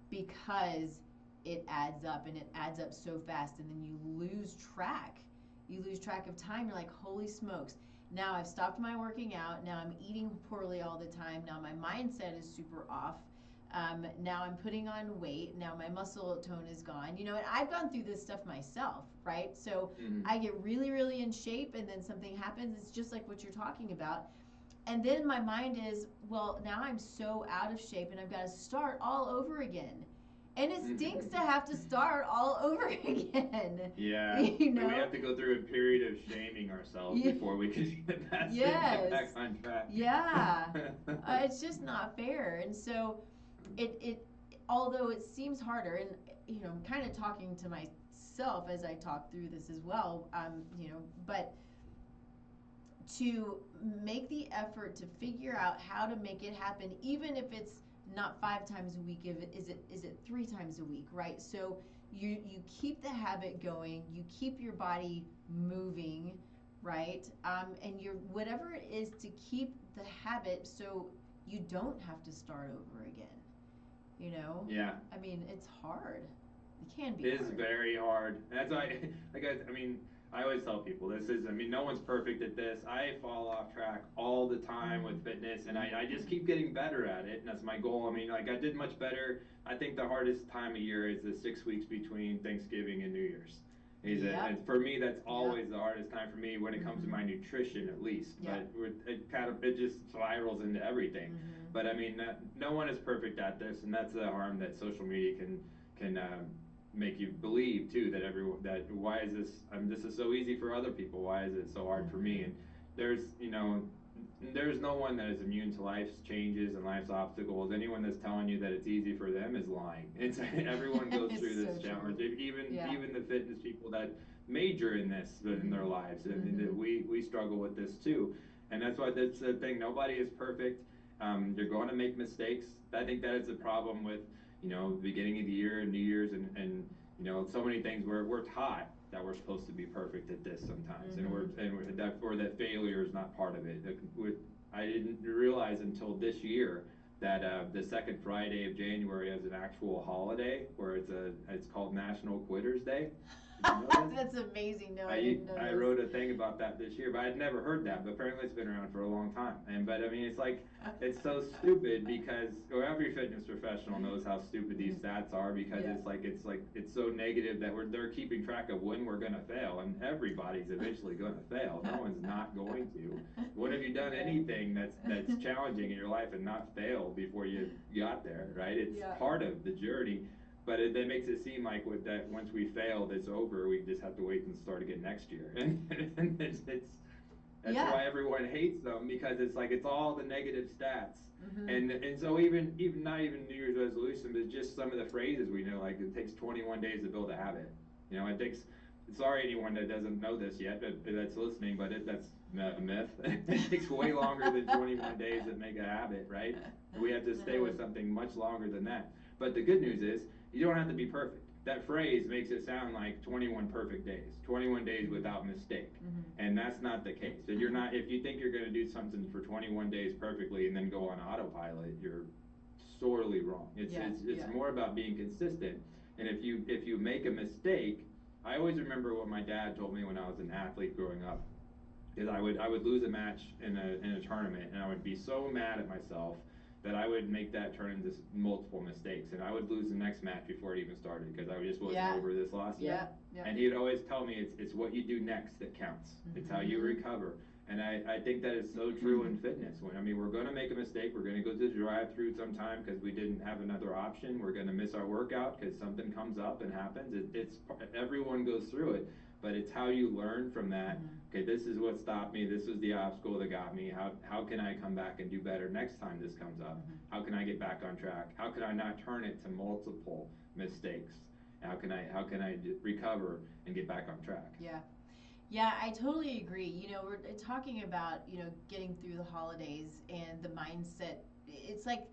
because it adds up, and it adds up so fast, and then you lose track of time. You're like, holy smokes, now I've stopped my working out, now I'm eating poorly all the time, now my mindset is super off, now I'm putting on weight, now my muscle tone is gone, and I've gone through this stuff myself, right? So I get really, really in shape, and then something happens. It's just like what you're talking about. And then my mind is, well, now I'm so out of shape, and I've got to start all over again. And it stinks to have to start all over again. Yeah. We have to go through a period of shaming ourselves before we can get back on track. Yeah. It's just not fair. And so it although it seems harder, and I'm kind of talking to myself as I talk through this as well, but to make the effort to figure out how to make it happen, even if it's not 5 times a week, is it 3 times a week, right? So you keep the habit going, you keep your body moving, right? And you're whatever it is to keep the habit, so you don't have to start over again. Yeah. I mean, it's hard. It can be. It is very hard. And that's why, I always tell people no one's perfect at this. I fall off track all the time with fitness, and I just keep getting better at it, and that's my goal. I did much better. I think the hardest time of year is the 6 weeks between Thanksgiving and New Year's. And for me, that's always the hardest time for me when it comes to my nutrition, at least. But it just spirals into everything. But no one is perfect at this, and that's the harm that social media can make you believe too, that why is this is so easy for other people, why is it so hard for me? And there's no one that is immune to life's changes and life's obstacles. Anyone that's telling you that it's easy for them is lying. Everyone goes through this challenge. Even the fitness people that major in this in their lives, and we struggle with this too. And that's the thing. Nobody is perfect. You're going to make mistakes. I think that is the problem with the beginning of the year and New Year's, and so many things where we're taught that we're supposed to be perfect at this sometimes, and that failure is not part of it. I didn't realize until this year that the second Friday of January is an actual holiday where it's called National Quitters Day. Did you know that? That's amazing. No, I didn't know I this. wrote a thing about that this year, but I'd never heard that. But apparently, it's been around for a long time. And but I mean, it's like it's so stupid because or every fitness professional knows how stupid these stats are because Yeah. it's so negative that they're keeping track of when we're gonna fail, and everybody's eventually gonna fail. No one's not going to. When have you done Yeah. anything that's challenging in your life and not failed before you got there? Right? It's Yeah. part of the journey. But that makes it seem like with that once we failed, it's over. We just have to wait and start again next year, and that's Yeah. why everyone hates them because it's like it's all the negative stats, Mm-hmm. and so even not even New Year's resolution, but just some of the phrases we know, like it takes 21 days to build a habit. You know, it takes. Sorry, anyone that doesn't know this yet, that's listening, but that's a myth. It takes way longer than 21 days to make a habit, right? We have to stay with something much longer than that. But the good news is you don't have to be perfect. That phrase makes it sound like 21 perfect days, 21 days without mistake. Mm-hmm. And that's not the case. If you're not, if you think you're going to do something for 21 days perfectly and then go on autopilot, you're sorely wrong. It's more about being consistent. And if you make a mistake, I always remember what my dad told me when I was an athlete growing up. Is I would lose a match in a tournament and I would be so mad at myself that I would make that turn into multiple mistakes, and I would lose the next match before it even started because I just wasn't over this loss yet. Yeah. And he would always tell me it's what you do next that counts. It's how you recover. And I think that is so true in fitness. I mean, we're going to make a mistake. We're going to go to the drive-through sometime because we didn't have another option. We're going to miss our workout because something comes up and happens. It's everyone goes through it, but it's how you learn from that. Okay, this is what stopped me. This was the obstacle that got me. How can I come back and do better next time this comes up? How can I get back on track? How can I not turn it to multiple mistakes? How can I recover and get back on track? Yeah. Yeah, I totally agree. You know, we're talking about, getting through the holidays and the mindset. It's like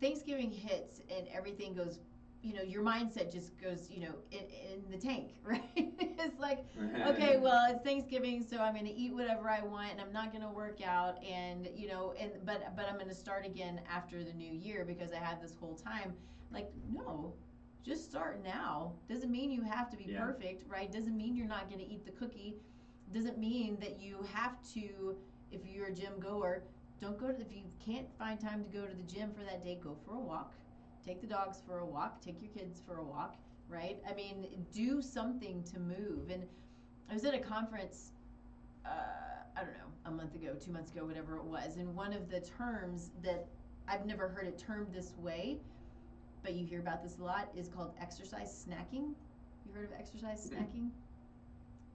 Thanksgiving hits and everything goes, your mindset just goes, in the tank, right? It's like, okay, well, it's Thanksgiving, so I'm going to eat whatever I want and I'm not going to work out but I'm going to start again after the new year because I had this whole time. Like, no. Just start now. Doesn't mean you have to be perfect, right? Doesn't mean you're not going to eat the cookie. Doesn't mean that you have to, if you're a gym goer, don't go to, if you can't find time to go to the gym for that day, go for a walk. Take the dogs for a walk. Take your kids for a walk, right? I mean, do something to move. And I was at a conference, I don't know, a month ago, 2 months ago, whatever it was. And one of the terms that I've never heard it termed this way, but you hear about this a lot, is called exercise snacking. You heard of exercise snacking?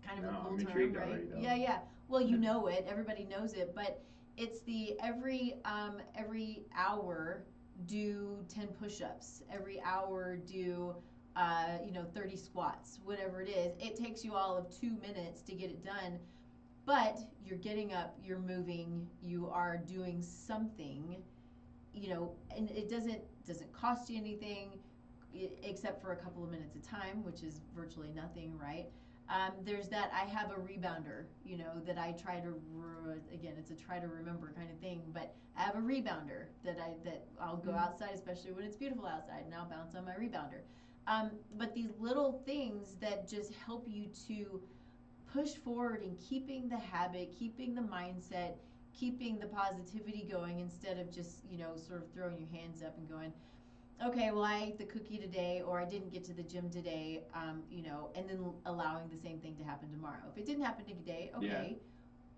Kind of a cool term, right? Yeah. Well, you know it. Everybody knows it, but it's the every hour do 10 push-ups. Every hour do 30 squats, whatever it is. It takes you all of 2 minutes to get it done, but you're getting up, you're moving, you are doing something, and it doesn't cost you anything except for a couple of minutes of time, which is virtually nothing, right? There's that I have a rebounder, that I try to, again, it's a try to remember kind of thing, but I have a rebounder that I'll go outside, especially when it's beautiful outside, and I'll bounce on my rebounder. But these little things that just help you to push forward in keeping the habit, keeping the mindset, keeping the positivity going instead of just, sort of throwing your hands up and going, okay, well, I ate the cookie today, or I didn't get to the gym today, and then allowing the same thing to happen tomorrow. If it didn't happen today, okay,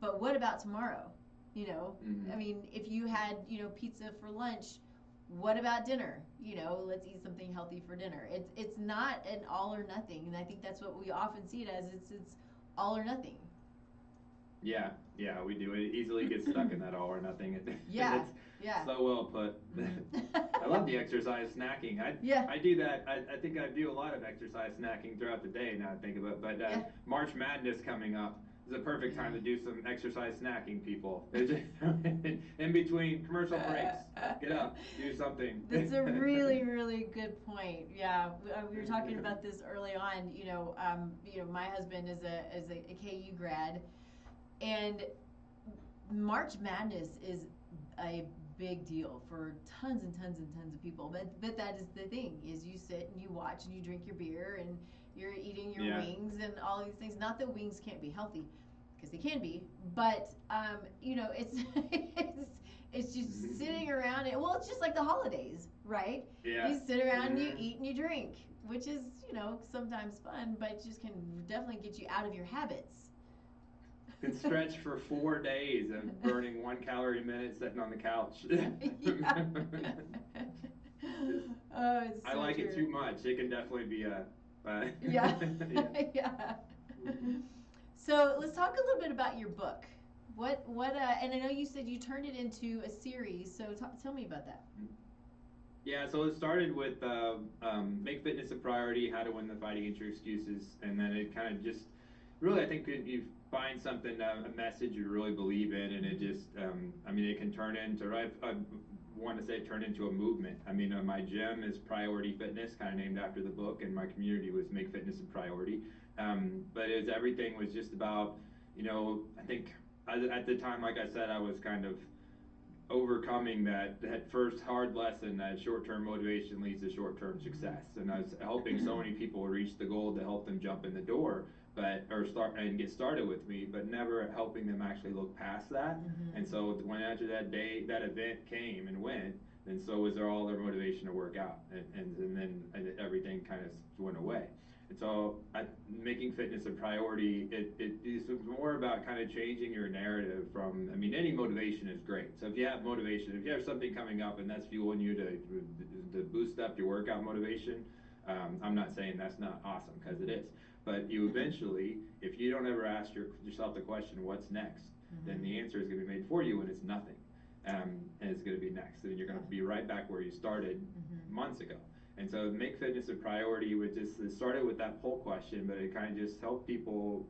but what about tomorrow? I mean, if you had, pizza for lunch, what about dinner? Let's eat something healthy for dinner. It's not an all or nothing, and I think that's what we often see it as. It's all or nothing. Yeah, we do. It easily gets stuck in that all or nothing. Yeah. So well put. I love the exercise snacking. I do that. I think I do a lot of exercise snacking throughout the day now I think of it. But March Madness coming up is a perfect time to do some exercise snacking, people. In between commercial breaks, get up, do something. That's a really, really good point. Yeah, we were talking about this early on. My husband is a KU grad, and March Madness is a big deal for tons and tons and tons of people. But that is the thing, is you sit and you watch and you drink your beer and you're eating your Yeah. wings and all these things. Not that wings can't be healthy, because they can be, but you know, it's it's just sitting around and, well, it's just like the holidays, right? Yeah. You sit around and you Mhm. eat and you drink, which is, you know, sometimes fun, but just can definitely get you out of your habits. Can stretch for 4 days of burning 1 calorie a minute sitting on the couch. Yeah. Just, Oh, it's I so like it true. too much. It can definitely be a. Yeah. Yeah. Yeah. So let's talk a little bit about your book. And I know you said you turned it into a series, so tell me about that. Yeah, so it started with make fitness a priority, how to win the fight against your excuses, and then it kind of just really, I think you find something, a message you really believe in, and it just, I mean, it can turn into, I want to say, turn into a movement. I mean, my gym is Priority Fitness, kind of named after the book, and my community was Make Fitness a Priority. But everything was just about, I think at the time, like I said, I was kind of overcoming that first hard lesson that short-term motivation leads to short-term success, and I was helping so many people reach the goal to help them jump in the door, but or start and get started with me, but never helping them actually look past that. And Mm-hmm. so when after that day that event came and went, then so was all their motivation to work out, and then everything kind of went away. And so making fitness a priority, it is more about kind of changing your narrative from, I mean, any motivation is great. So if you have motivation, if you have something coming up and that's fueling you to boost up your workout motivation, I'm not saying that's not awesome, because it is. But you eventually, if you don't ever ask yourself the question, what's next, then the answer is going to be made for you, and it's nothing. And it's going to be next. And you're going to be right back where you started months ago. And so make fitness a priority, which just it started with that poll question, but it kind of just helped people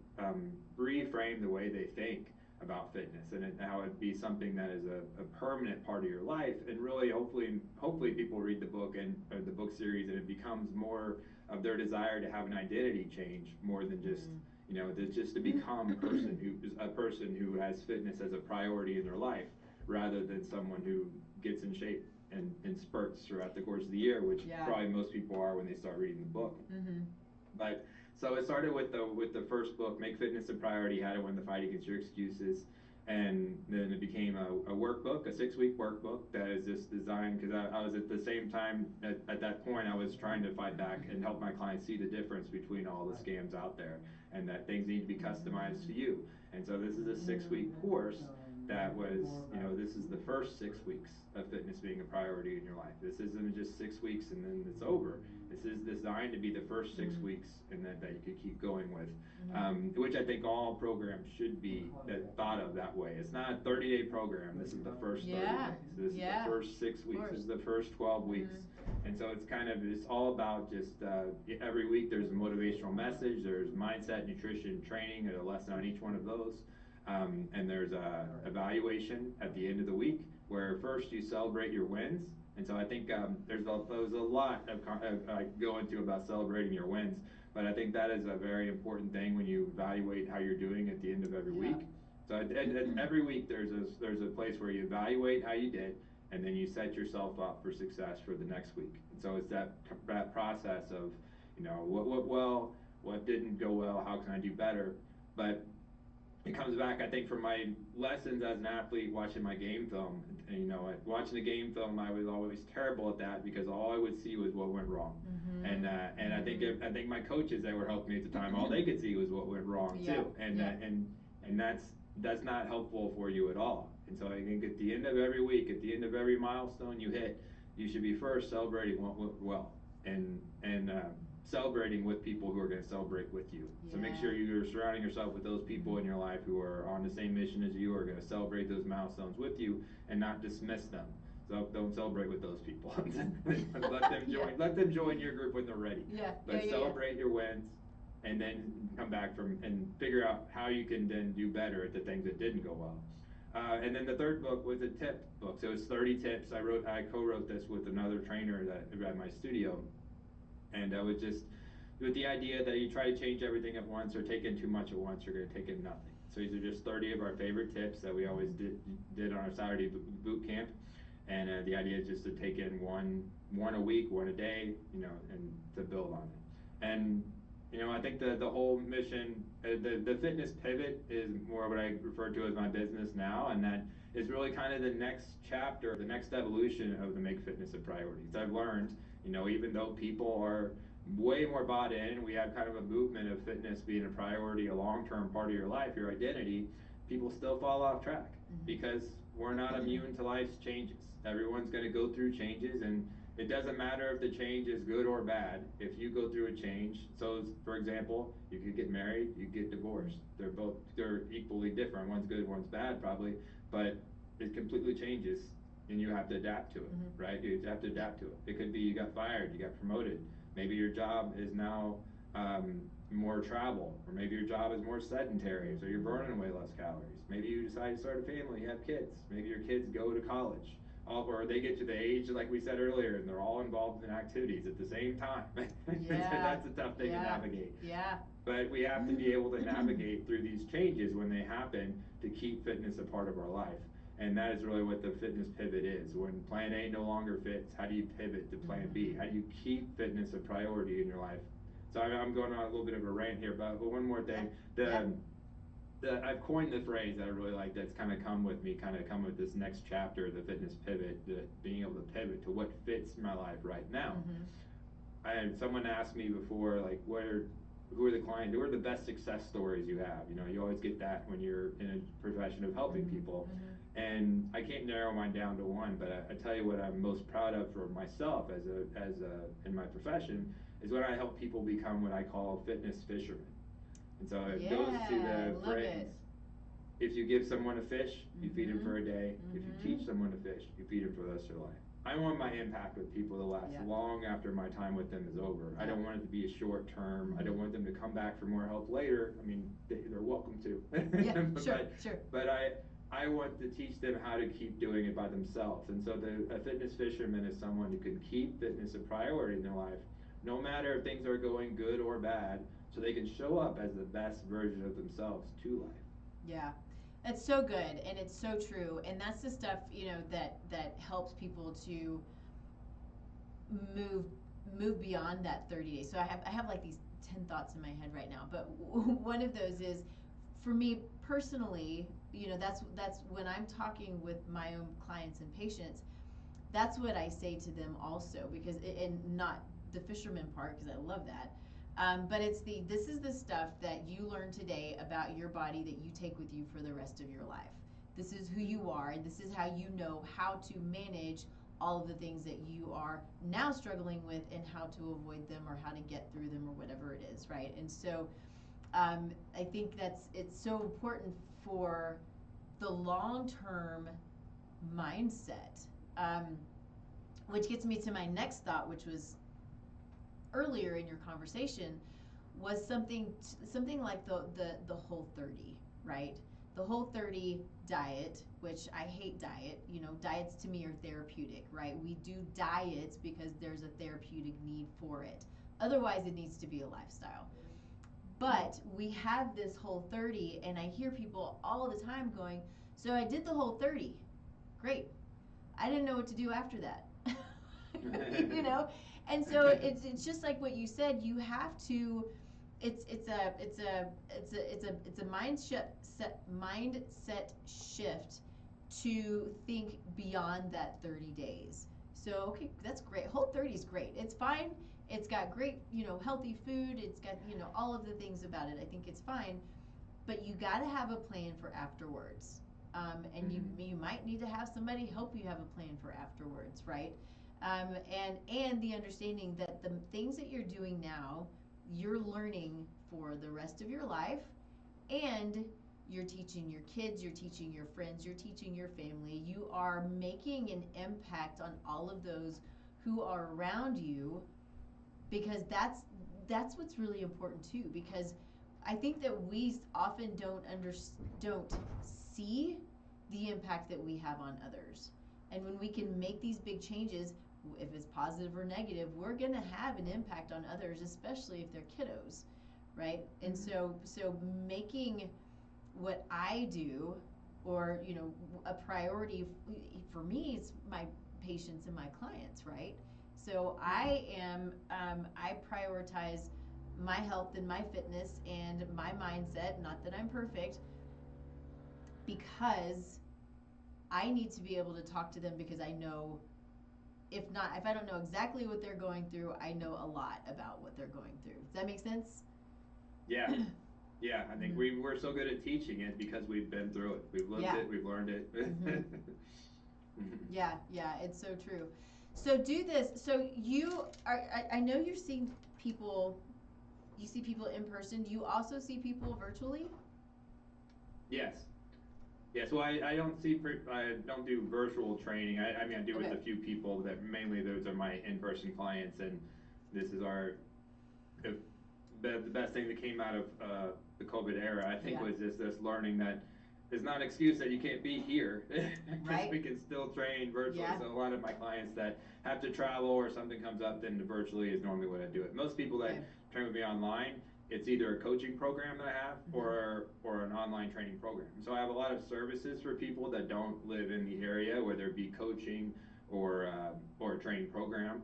reframe the way they think about fitness, and how it'd be something that is a permanent part of your life. And really, hopefully people read the book and or the book series, and it becomes more of their desire to have an identity change, more than just just to become a person who has fitness as a priority in their life, rather than someone who gets in shape in spurts throughout the course of the year, which Yeah. probably most people are when they start reading the book. Mm-hmm. But so it started with the first book, Make Fitness a Priority: How to Win the Fight Against Your Excuses, and then it became a workbook, a 6-week workbook that is just designed, because I was at the same time at that point I was trying to fight back and help my clients see the difference between all the scams out there, and that things need to be customized to you. And so this is a 6-week course that was, this is the first 6 weeks of fitness being a priority in your life. This isn't just 6 weeks and then it's over. This is designed to be the first 6 weeks, and that you could keep going with, which I think all programs should be thought of that way. It's not a 30-day program. This is the first 30 Yeah. days. This is the first 6 weeks. This is the first 12 weeks. And so it's all about just every week there's a motivational message, there's mindset, nutrition, training, and a lesson on each one of those. And there's a evaluation at the end of the week, where first you celebrate your wins. And so I think there's a lot I go into about celebrating your wins, but I think that is a very important thing when you evaluate how you're doing at the end of every week. So every week there's a place where you evaluate how you did, and then you set yourself up for success for the next week. And so it's that process of, what didn't go well, how can I do better? But it comes back, I think, from my lessons as an athlete, watching my game film. And, watching the game film, I was always terrible at that, because all I would see was what went wrong. And I think my coaches that were helping me at the time, all they could see was what went wrong too. And that's not helpful for you at all. And so I think at the end of every week, at the end of every milestone you hit, you should be first celebrating what went well, and celebrating with people who are going to celebrate with you. So make sure you're surrounding yourself with those people in your life who are on the same mission as you, are going to celebrate those milestones with you, and not dismiss them. So don't celebrate with those people. Let them join your group when they're ready. But celebrate your wins, and then come back and figure out how you can then do better at the things that didn't go well. And then the third book was a tip book. So it's 30 tips. I co-wrote this with another trainer at my studio. And I was just with the idea that you try to change everything at once, or take in too much at once, you're going to take in nothing. So these are just 30 of our favorite tips that we always did on our Saturday boot camp. And the idea is just to take in one a week, one a day, and to build on it. And I think the whole mission, the fitness pivot is more what I refer to as my business now, and that is really kind of the next chapter, the next evolution of the Make Fitness a Priority. Because I've learned, even though people are way more bought in, we have kind of a movement of fitness being a priority, a long-term part of your life, your identity, people still fall off track because we're not immune to life's changes. Everyone's going to go through changes, and it doesn't matter if the change is good or bad. If you go through a change, so for example, you could get married, you get divorced. They're equally different. One's good, one's bad probably, but it completely changes, and you have to adapt to it, right? You have to adapt to it. It could be you got fired, you got promoted. Maybe your job is now more travel, or maybe your job is more sedentary, so you're burning way less calories. Maybe you decide to start a family, you have kids. Maybe your kids go to college. Or they get to the age, like we said earlier, and they're all involved in activities at the same time. Yeah. That's a tough thing to navigate. Yeah. But we have to be able to navigate through these changes when they happen to keep fitness a part of our life. And that is really what the fitness pivot is. When plan A no longer fits, how do you pivot to plan B? How do you keep fitness a priority in your life? So I'm going on a little bit of a rant here, but one more thing. I've coined the phrase that I really like that's kind of come with this next chapter, the fitness pivot, being able to pivot to what fits my life right now. I had someone asked me before, like, who are the clients, who are the best success stories you have? You always get that when you're in a profession of helping people. And I can't narrow mine down to one, but I tell you what I'm most proud of for myself in my profession is when I help people become what I call fitness fishermen. And so it goes to the phrase, if you give someone a fish, you feed him for a day. If you teach someone to fish, you feed him for the rest of their life. I want my impact with people to last long after my time with them is over. I don't want it to be a short term. I don't want them to come back for more help later. I mean, they're welcome to. But I want to teach them how to keep doing it by themselves. And so a fitness fisherman is someone who can keep fitness a priority in their life, no matter if things are going good or bad, so they can show up as the best version of themselves to life. Yeah, that's so good, and it's so true, and that's the stuff that helps people to move beyond that 30 days. So I have like these 10 thoughts in my head right now, but one of those is, for me personally, that's when I'm talking with my own clients and patients, that's what I say to them also, because and not the fisherman part, because I love that. But this is the stuff that you learn today about your body that you take with you for the rest of your life. This is who you are, and this is how you know how to manage all of the things that you are now struggling with, and how to avoid them, or how to get through them, or whatever it is, right? And so I think it's so important for the long-term mindset, which gets me to my next thought, which was earlier in your conversation, was something like the Whole30, right? The Whole30 diet, which I hate diet. Diets to me are therapeutic, right? We do diets because there's a therapeutic need for it. Otherwise, it needs to be a lifestyle. But we have this Whole30, and I hear people all the time going, so I did the Whole30. Great. I didn't know what to do after that. And so it's just like what you said. You have to. It's a mindset shift to think beyond that 30 days. So okay, that's great. Whole30 is great. It's fine. It's got great, healthy food. It's got, all of the things about it. I think it's fine, but you got to have a plan for afterwards. And you might need to have somebody help you have a plan for afterwards, right? And the understanding that the things that you're doing now, you're learning for the rest of your life, and you're teaching your kids, you're teaching your friends, you're teaching your family. You are making an impact on all of those who are around you, because that's what's really important too. Because I think that we often don't see the impact that we have on others. And when we can make these big changes, if it's positive or negative, we're going to have an impact on others, especially if they're kiddos, right? And so making what I do, or a priority for me, is patients and my clients, right? So I prioritize my health and my fitness and my mindset, not that I'm perfect, because I need to be able to talk to them, because I know, if I don't know exactly what they're going through, I know a lot about what they're going through. Does that make sense? Yeah. Yeah, I think we're so good at teaching it because we've been through it. We've lived it, we've learned it. Yeah, it's so true. So do this. So you are, I know you're seeing people, you see people in person. Do you also see people virtually? Yes. Yeah, so I don't I don't do virtual training. I mean, I do with a few people that mainly those are my in-person clients, and this is if, the best thing that came out of the COVID era, I think, was this learning that it's not an excuse that you can't be here, because we can still train virtually. So a lot of my clients that have to travel or something comes up, then virtually is normally what I do it. Most people that train with me online, it's either a coaching program that I have or an online training program. So I have a lot of services for people that don't live in the area, whether it be coaching or a training program.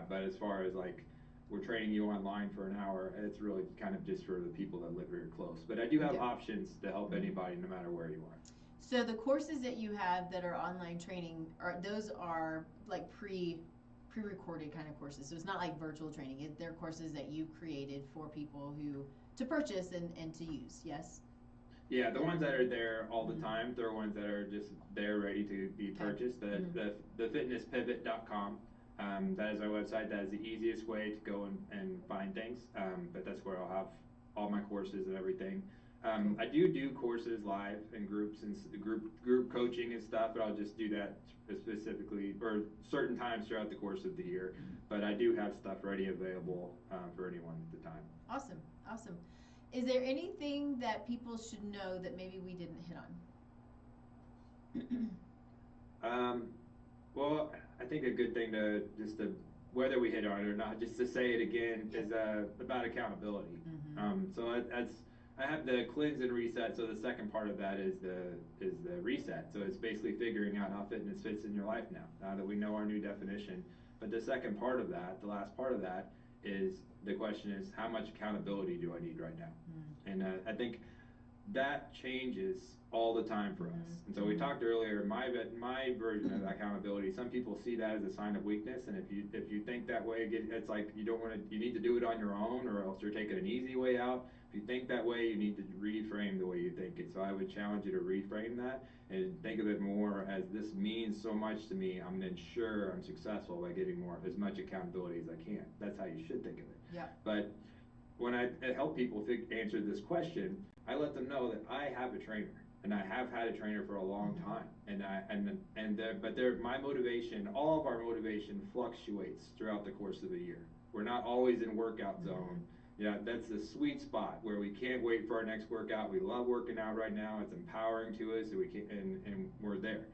But as far as like, we're training you online for an hour, it's really kind of just for the people that live very close. But I do have options to help anybody, no matter where you are. So the courses that you have that are online training, those are like pre-recorded kind of courses. So it's not like virtual training. They're courses that you've created for people to purchase and to use. Yes. Yeah, the ones that are there all the time, they're ones that are just there ready to be purchased. The fitnesspivot.com. That is our website. That is the easiest way to go and find things. But that's where I'll have all my courses and everything. I do courses live in groups and group coaching and stuff, but I'll just do that specifically or certain times throughout the course of the year. But I do have stuff ready available for anyone at the time. Awesome. Is there anything that people should know that maybe we didn't hit on? Well, I think a good thing to whether we hit on it or not, just to say it again, is about accountability. So I have the cleanse and reset. So the second part of that is the reset. So it's basically figuring out how fitness fits in your life now that we know our new definition. But the second part of that, the last part of that, is the question is, how much accountability do I need right now? And I think that changes all the time for us. And so we talked earlier, my version of accountability, some people see that as a sign of weakness, and if you think that way, it's like you need to do it on your own, or else you're taking an easy way out. If you think that way, you need to reframe the way you think it. So I would challenge you to reframe that and think of it more as, this means so much to me, I'm gonna ensure I'm successful by getting as much accountability as I can. That's how you should think of it. Yeah. But when I help people answer this question, I let them know that I have a trainer, and I have had a trainer for a long time, but my motivation, all of our motivation fluctuates throughout the course of the year. We're not always in workout zone. Yeah, that's the sweet spot where we can't wait for our next workout. We love working out right now. It's empowering to us, and we're there.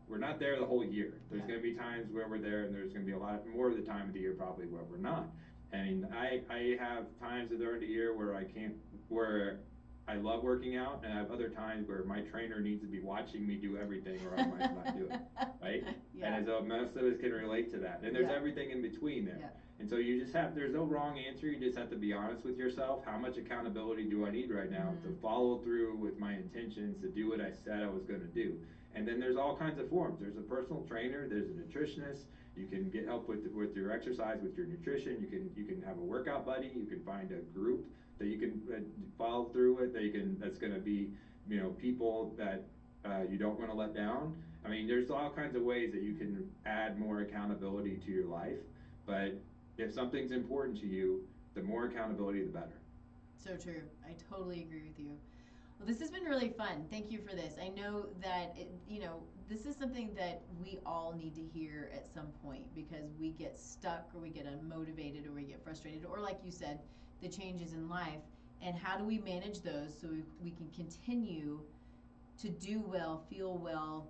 We're not there the whole year. There's going to be times where we're there, and there's going to be a lot more of the time of the year probably where we're not. And I have times during the year where I love working out, and I have other times where my trainer needs to be watching me do everything, or I might not do it, right? And so most of us can relate to that. And there's everything in between there. And so there's no wrong answer. You just have to be honest with yourself. How much accountability do I need right now to follow through with my intentions, to do what I said I was going to do? And then there's all kinds of forms. There's a personal trainer, there's a nutritionist. You can get help with your exercise, with your nutrition. You can have a workout buddy. You can find a group that you can follow through with. That's going to be, people that you don't want to let down. I mean, there's all kinds of ways that you can add more accountability to your life. But if something's important to you, the more accountability, the better. So true. I totally agree with you. Well, this has been really fun. Thank you for this. I know that this is something that we all need to hear at some point, because we get stuck, or we get unmotivated, or we get frustrated, or like you said, the changes in life. And how do we manage those so we can continue to do well, feel well,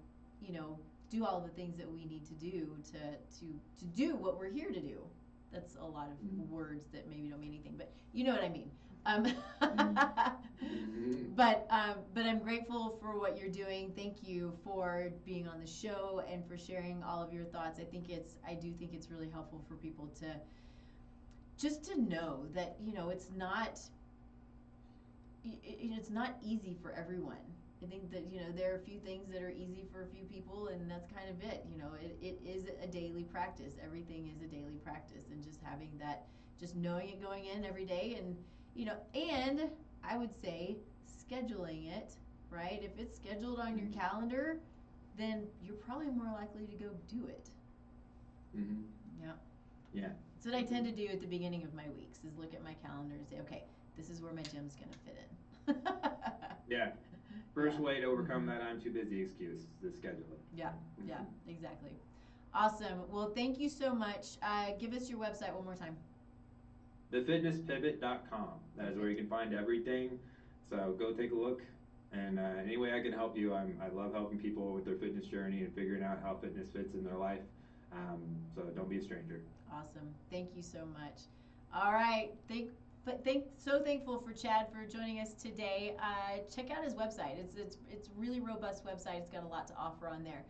do all the things that we need to do to do what we're here to do. That's a lot of words that maybe don't mean anything, but you know what I mean. Um, Mm-hmm. but I'm grateful for what you're doing. Thank you for being on the show and for sharing all of your thoughts. I do think it's really helpful for people to just to know that it's not easy for everyone. I think that there are a few things that are easy for a few people, and that's kind of it. It is a daily practice. Everything is a daily practice, and just having that, just knowing it going in every day, and I would say scheduling it, right? If it's scheduled on your calendar, then you're probably more likely to go do it. Mm-hmm. Yeah. Yeah. That's what I tend to do at the beginning of my weeks, is look at my calendar and say, okay, this is where my gym's going to fit in. Yeah. First Yeah. way to overcome that I'm too busy excuse is to schedule it. Yeah, yeah, exactly. Awesome. Well, thank you so much. Give us your website one more time. Thefitnesspivot.com. That is where you can find everything. So go take a look. And any way I can help you, I love helping people with their fitness journey and figuring out how fitness fits in their life. So don't be a stranger. Awesome. Thank you so much. All right. So thankful for Chad for joining us today. Check out his website. It's really robust website. It's got a lot to offer on there.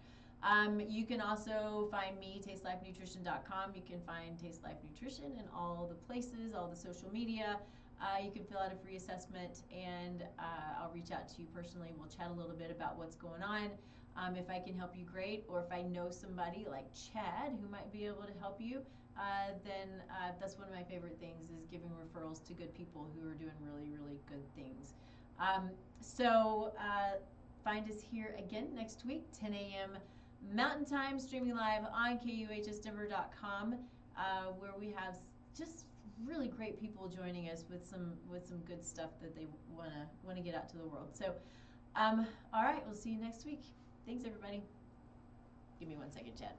You can also find me, tastelifenutrition.com. You can find Taste Life Nutrition in all the places, all the social media. You can fill out a free assessment, and I'll reach out to you personally. We'll chat a little bit about what's going on. If I can help you, great. Or if I know somebody like Chad who might be able to help you, then that's one of my favorite things, is giving referrals to good people who are doing really, really good things. So find us here again next week, 10 a.m. Mountain Time, streaming live on KUHSdenver.com, where we have just really great people joining us with some good stuff that they wanna get out to the world. So, all right, we'll see you next week. Thanks, everybody. Give me 1 second, Chad.